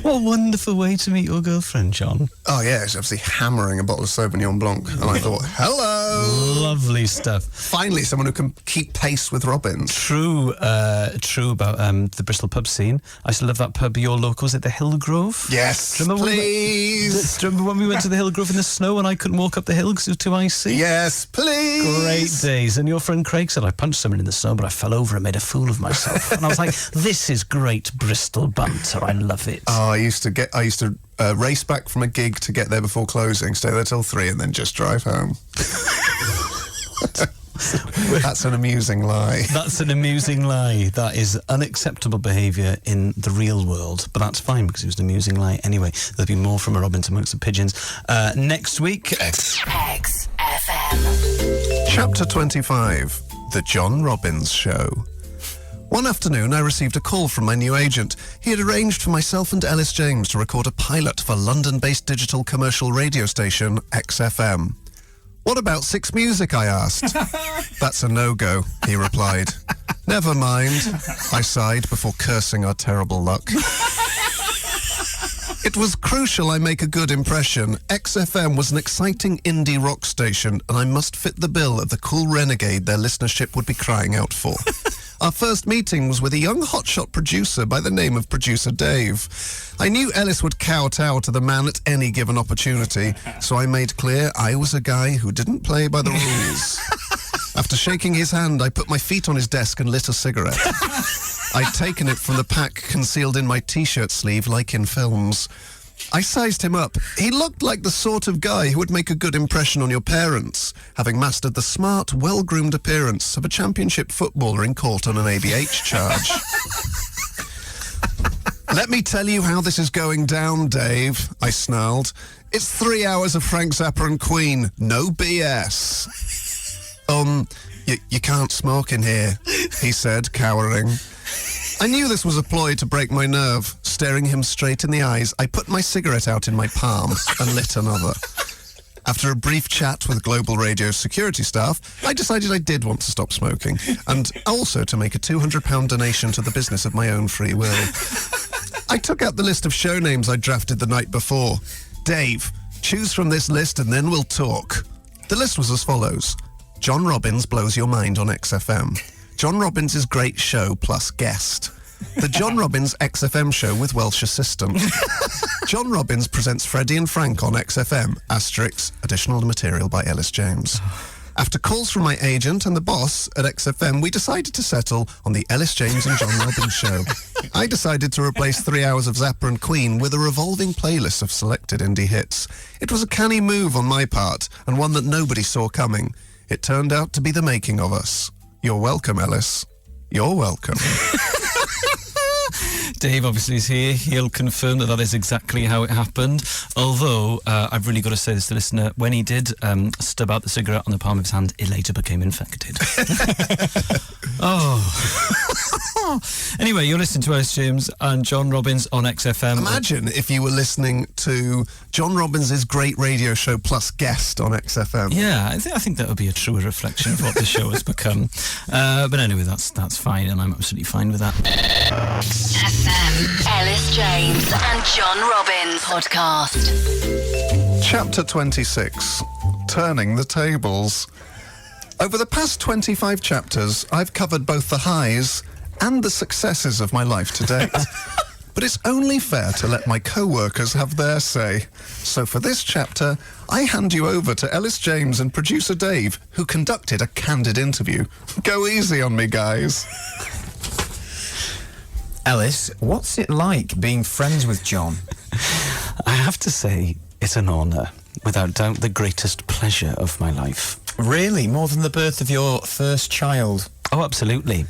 What a wonderful way to meet your girlfriend, John. Oh, yeah, she's obviously hammering a bottle of Sauvignon Blanc. And I thought, hello! Lovely stuff. Finally, someone who can keep pace with Robbins. True about the Bristol pub scene. I used to love that pub, your local, was it the Hillgrove? Yes, Do you remember please. Do you remember when we went to the Hillgrove in the snow and I couldn't walk up the hill because it was too icy? Yes, please. Great days. And your friend Craig said, I punched someone in the snow, but I fell over and made a fool of myself. And I was like, this is great Bristol banter. I love it. Oh, I used to race back from a gig to get there before closing, stay there till 3 and then just drive home. That's an amusing lie. That's an amusing lie. That is unacceptable behaviour in the real world. But that's fine because it was an amusing lie anyway. There'll be more from a Robin amongst the Pigeons next week. XFM. Chapter 25, The John Robbins Show. One afternoon, I received a call from my new agent. He had arranged for myself and Elis James to record a pilot for London-based digital commercial radio station XFM. What about Six Music, I asked. That's a no-go, he replied. Never mind, I sighed before cursing our terrible luck. It was crucial I make a good impression. XFM was an exciting indie rock station, and I must fit the bill of the cool renegade their listenership would be crying out for. Our first meeting was with a young hotshot producer by the name of Producer Dave. I knew Elis would kowtow to the man at any given opportunity, so I made clear I was a guy who didn't play by the rules. After shaking his hand, I put my feet on his desk and lit a cigarette. I'd taken it from the pack concealed in my t-shirt sleeve like in films. I sized him up. He looked like the sort of guy who would make a good impression on your parents, having mastered the smart, well-groomed appearance of a championship footballer in court on an ABH charge. Let me tell you how this is going down, Dave, I snarled. It's 3 hours of Frank Zappa and Queen. No BS. You can't smoke in here, he said, cowering. I knew this was a ploy to break my nerve. Staring him straight in the eyes, I put my cigarette out in my palm and lit another. After a brief chat with Global Radio security staff, I decided I did want to stop smoking, and also to make a £200 donation to the business of my own free will. I took out the list of show names I drafted the night before. Dave, choose from this list and then we'll talk. The list was as follows. John Robbins Blows Your Mind on XFM. John Robbins' Great Show plus Guest. The John Robbins XFM Show with Welsh Assistant. John Robbins presents Freddie and Frank on XFM, asterisk, additional material by Elis James. After calls from my agent and the boss at XFM, we decided to settle on the Elis James and John Robbins Show. I decided to replace 3 hours of Zappa and Queen with a revolving playlist of selected indie hits. It was a canny move on my part, and one that nobody saw coming. It turned out to be the making of us. You're welcome, Elis. You're welcome. Dave obviously is here. He'll confirm that is exactly how it happened. Although, I've really got to say this to the listener, when he did stub out the cigarette on the palm of his hand, it later became infected. Anyway, you're listening to Elis James and John Robbins on XFM. Imagine if you were listening to John Robbins' Great Radio Show plus Guest on XFM. Yeah, I think that would be a truer reflection of what the show has become. But anyway, that's fine, and I'm absolutely fine with that. FM. Elis James and John Robbins podcast. Chapter 26, Turning the Tables. Over the past 25 chapters, I've covered both the highs and the successes of my life to date. But it's only fair to let my co-workers have their say. So for this chapter, I hand you over to Elis James and producer Dave, who conducted a candid interview. Go easy on me, guys. Elis, what's it like being friends with John? I have to say, it's an honour. Without doubt, the greatest pleasure of my life. Really? More than the birth of your first child? Oh, absolutely.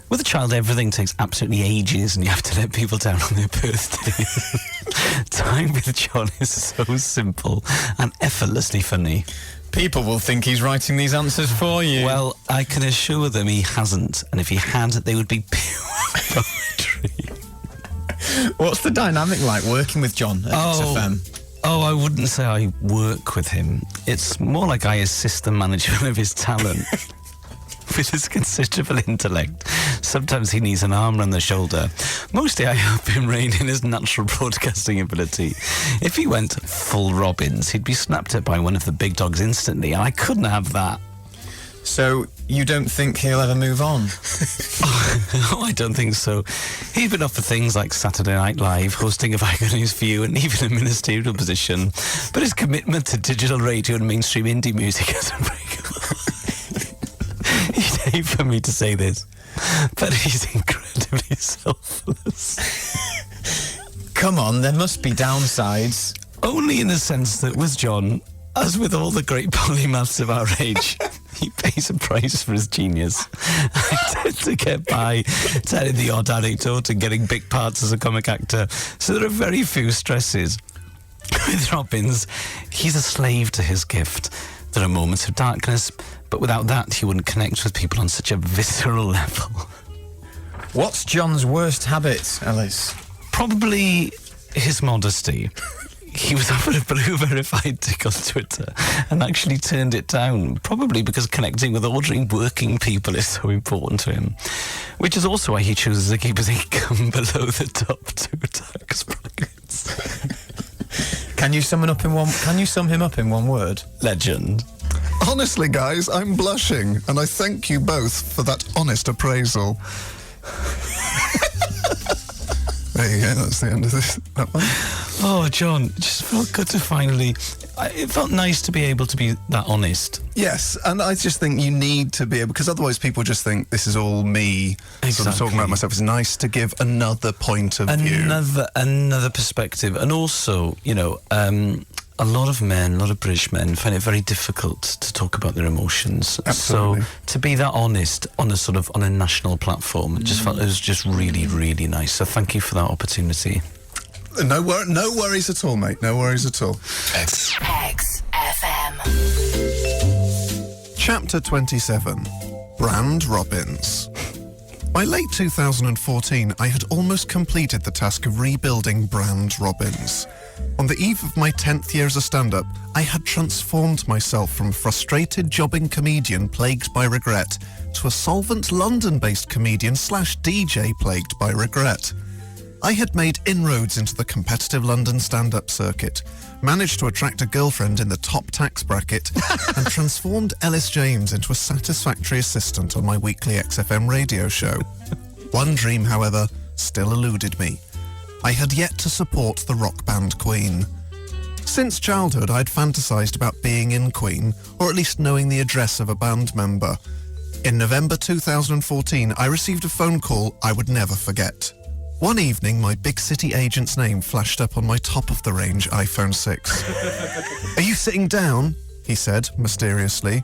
With a child, everything takes absolutely ages and you have to let people down on their birthdays. Time with John is so simple and effortlessly funny. People will think he's writing these answers for you. Well, I can assure them he hasn't, and if he had, they would be pure poetry. What's the dynamic like working with John at XFM? Oh, I wouldn't say I work with him. It's more like I assist the management of his talent. With his considerable intellect, Sometimes he needs an arm around the shoulder. Mostly I help him rein in his natural broadcasting ability. If he went full Robbins, he'd be snapped at by one of the big dogs instantly, and I couldn't have that. So you don't think he'll ever move on? Oh, I don't think so. He's been offered things like Saturday Night Live, hosting of Icon News View, and even a ministerial position. But his commitment to digital radio and mainstream indie music is unbreakable. He'd hate for me to say this, but he's incredibly selfless. Come on, there must be downsides. Only in the sense that with John, as with all the great polymaths of our age, he pays a price for his genius. I tend to get by telling the odd anecdote and getting big parts as a comic actor, so there are very few stresses. With Robbins, he's a slave to his gift. There are moments of darkness, but without that, he wouldn't connect with people on such a visceral level. What's John's worst habit, Elis? Probably his modesty. He was offered a blue verified tick on Twitter and actually turned it down, probably because connecting with ordinary working people is so important to him. Which is also why he chooses to keep his income below the top 2 tax brackets. Can you sum him up in one word? Legend. Honestly, guys, I'm blushing, and I thank you both for that honest appraisal. There you go, that's the end of that one. Oh, John, it just felt good to finally... It felt nice to be able to be that honest. Yes, and I just think you need to be able, because otherwise people just think this is all me sort of talking about myself. It's nice to give another point of view. Another perspective. And also, you know, a lot of British men find it very difficult to talk about their emotions. Absolutely. So to be that honest on a national platform, it was just really, really nice. So thank you for that opportunity. No worries at all, mate. No worries at all. XFM. Chapter 27. Brand Robbins. By late 2014, I had almost completed the task of rebuilding Brand Robbins. On the eve of my 10th year as a stand-up, I had transformed myself from a frustrated jobbing comedian plagued by regret to a solvent London-based comedian / DJ plagued by regret. I had made inroads into the competitive London stand-up circuit, managed to attract a girlfriend in the top tax bracket, and transformed Elis James into a satisfactory assistant on my weekly XFM radio show. One dream, however, still eluded me. I had yet to support the rock band Queen. Since childhood, I'd fantasised about being in Queen, or at least knowing the address of a band member. In November 2014, I received a phone call I would never forget. One evening, my big city agent's name flashed up on my top-of-the-range iPhone 6. "Are you sitting down?" he said, mysteriously.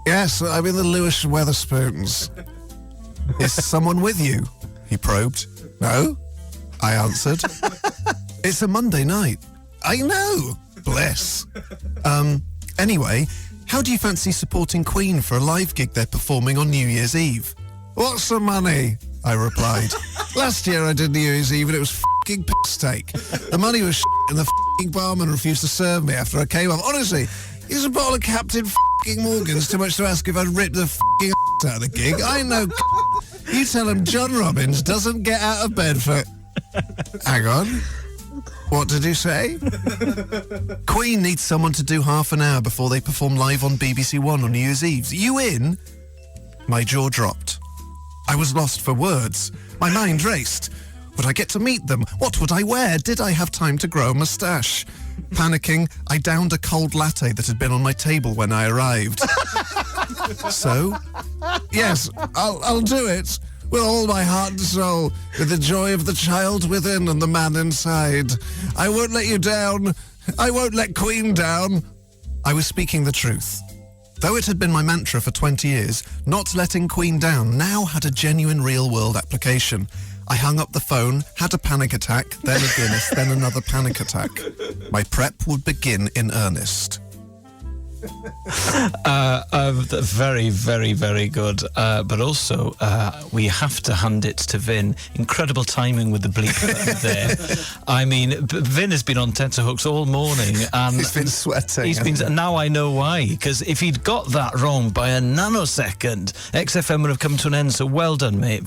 "Yes, I'm in the Lewis Wetherspoons." "Is someone with you?" he probed. "No," I answered. "It's a Monday night." "I know." Bless. Anyway, how do you fancy supporting Queen for a live gig they're performing on New Year's Eve?" "What's the money?" I replied. "Last year I did New Year's Eve and it was f***ing piss take. The money was and the f***ing barman refused to serve me after I came off. Honestly, here's a bottle of Captain f***ing Morgan's too much to ask if I'd ripped the f***ing out of the gig. I know You tell him John Robbins doesn't get out of bed for... Hang on. What did you say? Queen needs someone to do half an hour before they perform live on BBC One on New Year's Eve. You in? My jaw dropped. I was lost for words. My mind raced. Would I get to meet them? What would I wear? Did I have time to grow a moustache? Panicking, I downed a cold latte that had been on my table when I arrived. So? Yes, I'll do it. With all my heart and soul, with the joy of the child within and the man inside. I won't let you down. I won't let Queen down. I was speaking the truth. Though it had been my mantra for 20 years, not letting Queen down now had a genuine real-world application. I hung up the phone, had a panic attack, then a Guinness, then another panic attack. My prep would begin in earnest. Very, very, very good. But also, we have to hand it to Vin. Incredible timing with the bleep there. I mean, Vin has been on tenterhooks all morning, and He's been sweating. Now I know why. Because if he'd got that wrong by a nanosecond, XFM would have come to an end. So well done, mate.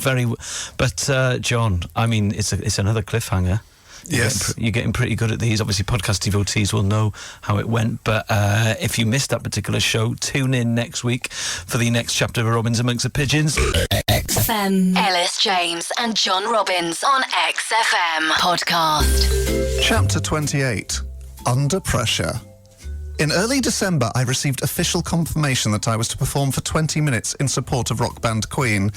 But John, I mean, it's another cliffhanger. Yes. You're getting pretty good at these. Obviously, podcast devotees will know how it went. But if you missed that particular show, tune in next week for the next chapter of Robbins Amongst the Pigeons. XFM. Elis James and John Robbins on XFM podcast. Chapter 28, Under Pressure. In early December, I received official confirmation that I was to perform for 20 minutes in support of rock band Queen.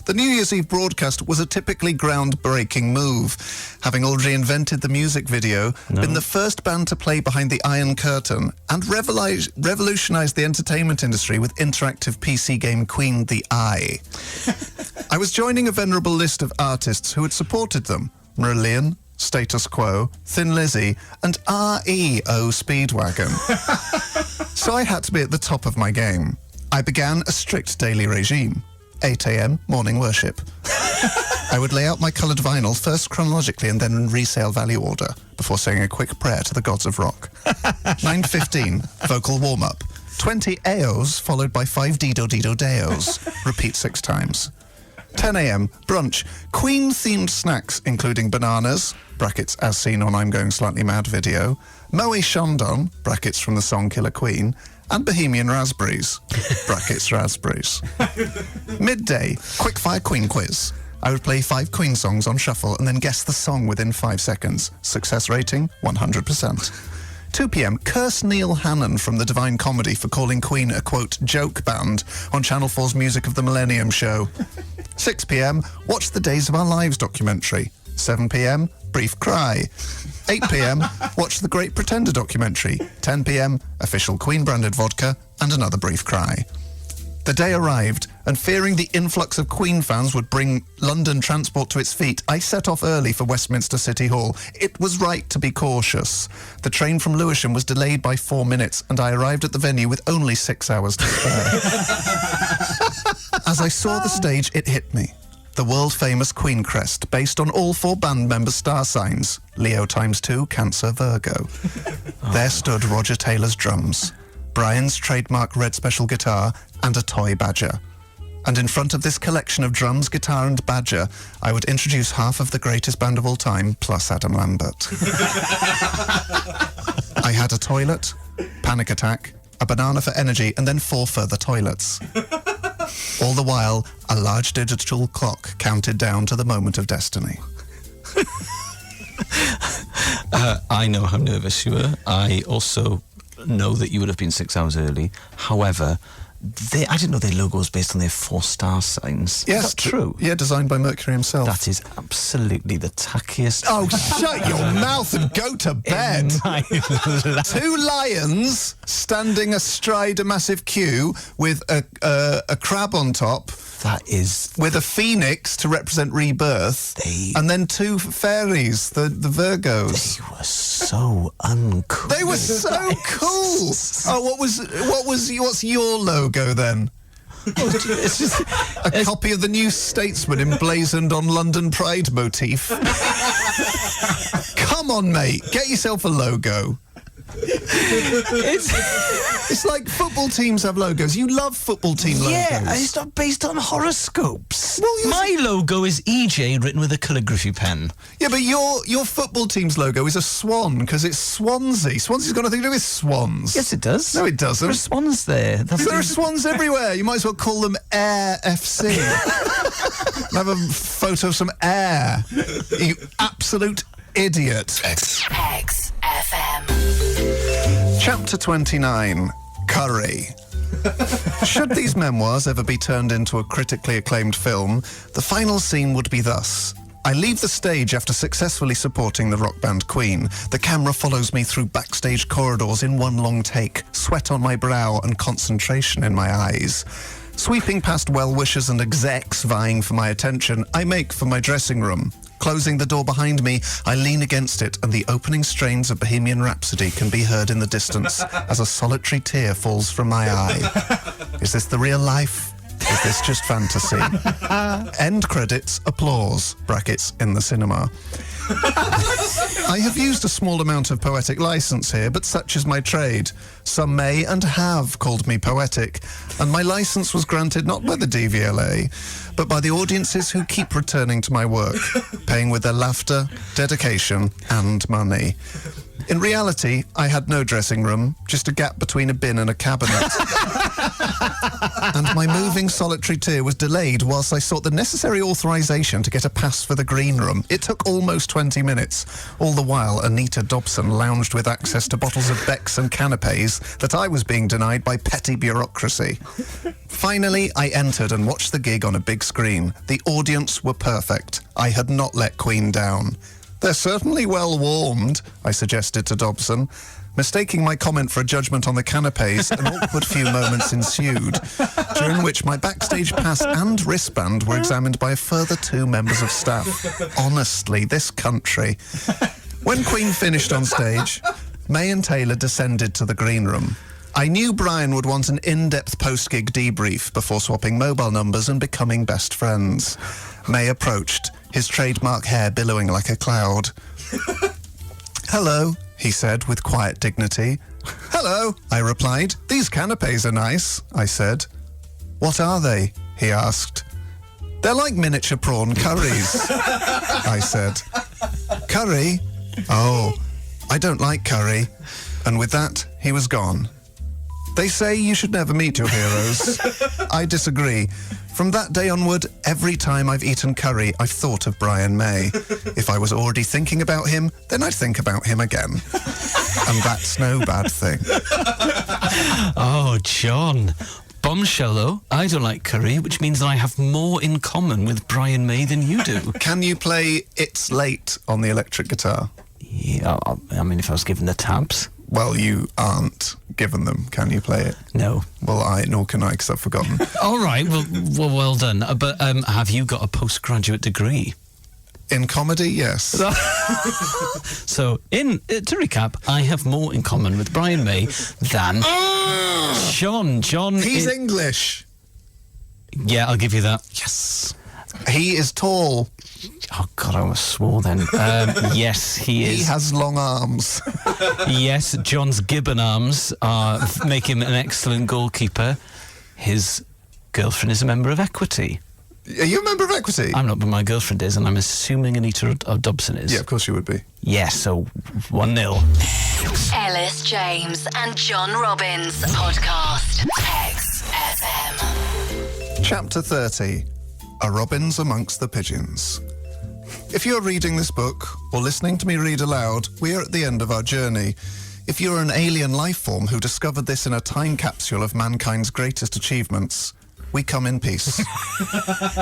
The New Year's Eve broadcast was a typically groundbreaking move, having already invented the music video, been the first band to play behind the Iron Curtain, and revolutionised the entertainment industry with interactive PC game Queen the Eye. I was joining a venerable list of artists who had supported them: Marillion, Status Quo, Thin Lizzy, and REO Speedwagon. So I had to be at the top of my game. I began a strict daily regime. 8 a.m, morning worship. I would lay out my coloured vinyl first chronologically and then in resale value order before saying a quick prayer to the gods of rock. 9:15, vocal warm-up. 20 AOs followed by 5 Dido Deos. Repeat 6 times. 10 a.m, brunch. Queen-themed snacks, including bananas, brackets as seen on I'm Going Slightly Mad video, Moe Chandon, brackets from the song Killer Queen, and Bohemian raspberries, brackets raspberries. Midday, quickfire Queen quiz. I would play 5 Queen songs on shuffle and then guess the song within 5 seconds. Success rating, 100%. 2 p.m, curse Neil Hannon from The Divine Comedy for calling Queen a, quote, joke band on Channel 4's Music of the Millennium show. 6 p.m, watch the Days of Our Lives documentary. 7 p.m, brief cry. 8 p.m, watch the Great Pretender documentary. 10 p.m, official Queen-branded vodka and another brief cry. The day arrived, and fearing the influx of Queen fans would bring London transport to its feet, I set off early for Westminster City Hall. It was right to be cautious. The train from Lewisham was delayed by 4 minutes, and I arrived at the venue with only 6 hours to spare. As I saw the stage, it hit me. The world-famous Queen crest, based on all 4 band members' star signs. Leo ×2, Cancer, Virgo. There stood Roger Taylor's drums, Brian's trademark red special guitar, and a toy badger. And in front of this collection of drums, guitar and badger, I would introduce half of the greatest band of all time, plus Adam Lambert. I had a toilet, panic attack, a banana for energy, and then 4 further toilets. All the while, a large digital clock counted down to the moment of destiny. I know how nervous you were. I also know that you would have been 6 hours early. However, I didn't know their logo was based on their 4 star signs. Yes, is that true? Yeah, designed by Mercury himself. That is absolutely the tackiest. Oh, shut your mouth and go to bed. 2 lions standing astride a massive queue with a crab on top. That is... with a phoenix to represent rebirth. And then 2 fairies, the Virgos. They were so uncool. They were so cool. Oh, what's your logo then? It's just a copy of the New Statesman emblazoned on London Pride motif. Come on, mate, get yourself a logo. It's like football teams have logos. You love football team logos. Yeah, it's not based on horoscopes. Well, my logo is EJ written with a calligraphy pen. Yeah, but your football team's logo is a swan because it's Swansea. Swansea's got nothing to do with swans. Yes, it does. No, it doesn't. There are swans there. There are swans everywhere. You might as well call them Air FC. Have a photo of some air. You absolute idiot. XFM. Chapter 29, Curry. Should these memoirs ever be turned into a critically acclaimed film, the final scene would be thus. I leave the stage after successfully supporting the rock band Queen. The camera follows me through backstage corridors in one long take, sweat on my brow and concentration in my eyes. Sweeping past well-wishers and execs vying for my attention, I make for my dressing room. Closing the door behind me, I lean against it, and the opening strains of Bohemian Rhapsody can be heard in the distance as a solitary tear falls from my eye. Is this the real life? Is this just fantasy? End credits, applause, brackets, in the cinema. I have used a small amount of poetic license here, but such is my trade. Some may and have called me poetic, and my license was granted not by the DVLA, but by the audiences who keep returning to my work, paying with their laughter, dedication, and money. In reality, I had no dressing room, just a gap between a bin and a cabinet. And my moving solitary tear was delayed whilst I sought the necessary authorisation to get a pass for the green room. It took almost 20 minutes. All the while, Anita Dobson lounged with access to bottles of Beck's and canapes that I was being denied by petty bureaucracy. Finally, I entered and watched the gig on a big screen. The audience were perfect. I had not let Queen down. They're certainly well warmed, I suggested to Dobson. Mistaking my comment for a judgment on the canapes, an awkward few moments ensued, during which my backstage pass and wristband were examined by a further 2 members of staff. Honestly, this country. When Queen finished on stage, May and Taylor descended to the green room. I knew Brian would want an in-depth post-gig debrief before swapping mobile numbers and becoming best friends. May approached, his trademark hair billowing like a cloud. "Hello," he said with quiet dignity. "Hello," I replied. "These canapes are nice," I said. "What are they?" he asked. "They're like miniature prawn curries," I said. "Curry? Oh, I don't like curry." And with that, he was gone. They say you should never meet your heroes. I disagree. From that day onward, every time I've eaten curry, I've thought of Brian May. If I was already thinking about him, then I'd think about him again. And that's no bad thing. Oh, John. Bombshell, though. I don't like curry, which means that I have more in common with Brian May than you do. Can you play It's Late on the electric guitar? Yeah, I mean, if I was given the tabs. Well, you aren't given them. Can you play it? No. Well, nor can I, because I've forgotten. All right, well done. But have you got a postgraduate degree? In comedy, yes. So, to recap, I have more in common with Brian May than John. He's English. Yeah, I'll give you that. Yes. He is tall. Oh, God, I almost swore then. Yes, he is. He has long arms. Yes, John's gibbon arms make him an excellent goalkeeper. His girlfriend is a member of Equity. Are you a member of Equity? I'm not, but my girlfriend is, and I'm assuming Anita Dobson is. Yeah, of course you would be. Yes, so 1-0. Elis James and John Robbins podcast. XFM. Chapter 30. A Robbins Amongst the Pigeons. If you're reading this book, or listening to me read aloud, we are at the end of our journey. If you're an alien life form who discovered this in a time capsule of mankind's greatest achievements, we come in peace.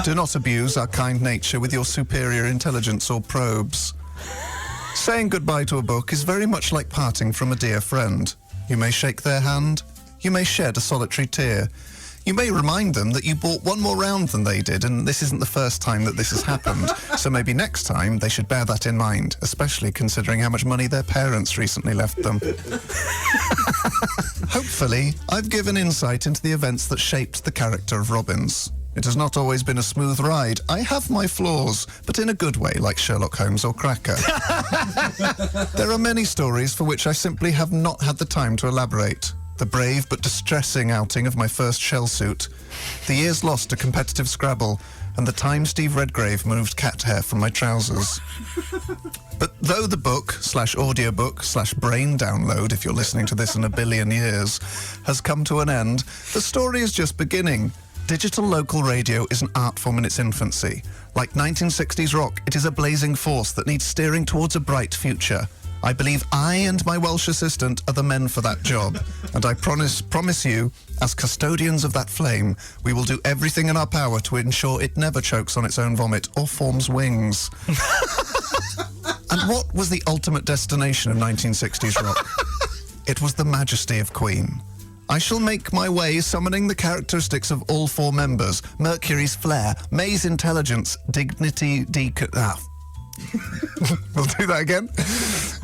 Do not abuse our kind nature with your superior intelligence or probes. Saying goodbye to a book is very much like parting from a dear friend. You may shake their hand, you may shed a solitary tear. You may remind them that you bought one more round than they did, and this isn't the first time that this has happened. So maybe next time they should bear that in mind, especially considering how much money their parents recently left them. Hopefully, I've given insight into the events that shaped the character of Robbins. It has not always been a smooth ride. I have my flaws, but in a good way, like Sherlock Holmes or Cracker. There are many stories for which I simply have not had the time to elaborate. The brave but distressing outing of my first shell suit, the years lost to competitive Scrabble, and the time Steve Redgrave moved cat hair from my trousers. But though the book/audiobook/brain download, if you're listening to this in a billion years, has come to an end, the story is just beginning. Digital local radio is an art form in its infancy. Like 1960s rock, it is a blazing force that needs steering towards a bright future. I believe I and my Welsh assistant are the men for that job, and I promise you, as custodians of that flame, we will do everything in our power to ensure it never chokes on its own vomit or forms wings. And what was the ultimate destination of 1960s rock? It was the majesty of Queen. I shall make my way summoning the characteristics of all 4 members. Mercury's flair, May's intelligence, dignity, We'll do that again.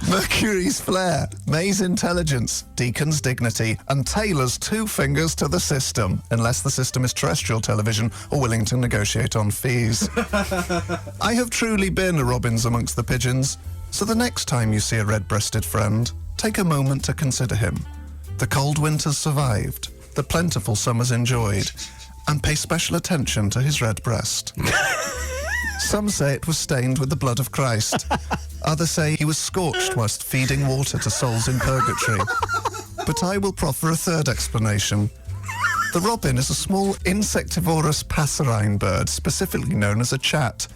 Mercury's flair, May's intelligence, Deacon's dignity, and Taylor's 2 fingers to the system, unless the system is terrestrial television or willing to negotiate on fees. I have truly been a Robbins amongst the pigeons, so the next time you see a red-breasted friend, take a moment to consider him. The cold winters survived, the plentiful summers enjoyed, and pay special attention to his red breast. Some say it was stained with the blood of Christ. Others say he was scorched whilst feeding water to souls in purgatory. But I will proffer a third explanation. The robin is a small insectivorous passerine bird, specifically known as a chat.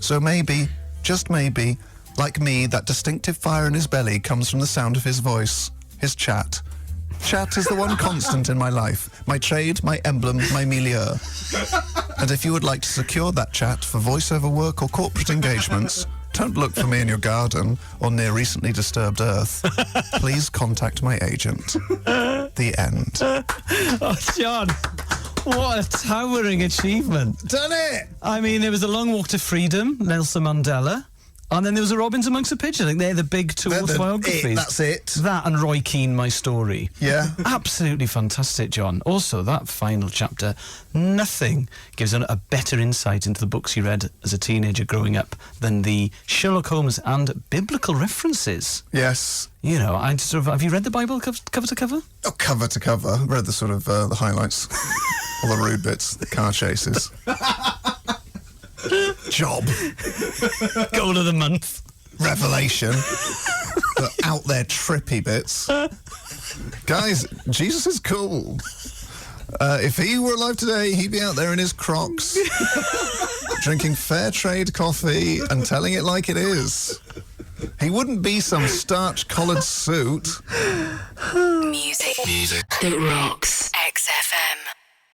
So maybe, just maybe, like me, that distinctive fire in his belly comes from the sound of his voice, his chat. Chat is the one constant in my life, my trade, my emblem, my milieu. And if you would like to secure that chat for voiceover work or corporate engagements, don't look for me in your garden or near recently disturbed earth. Please contact my agent. The end. Oh, John, what a towering achievement. Done it! I mean, there was a long walk to freedom, Nelson Mandela, and then there was a Robbins Amongst the Pigeons. I think they're the big 2 autobiographies. That's it. That and Roy Keane, My Story. Yeah. Absolutely fantastic, John. Also, that final chapter, nothing gives a better insight into the books you read as a teenager growing up than the Sherlock Holmes and biblical references. Yes. You know, have you read the Bible cover to cover? Oh, cover to cover. Read the sort of the highlights. All the rude bits, the car chases. Job. Goal of the month. Revelation. The out there trippy bits. Guys, Jesus is cool. If he were alive today, he'd be out there in his Crocs, drinking fair trade coffee and telling it like it is. He wouldn't be some starch-collared suit. Music that rocks. XFM.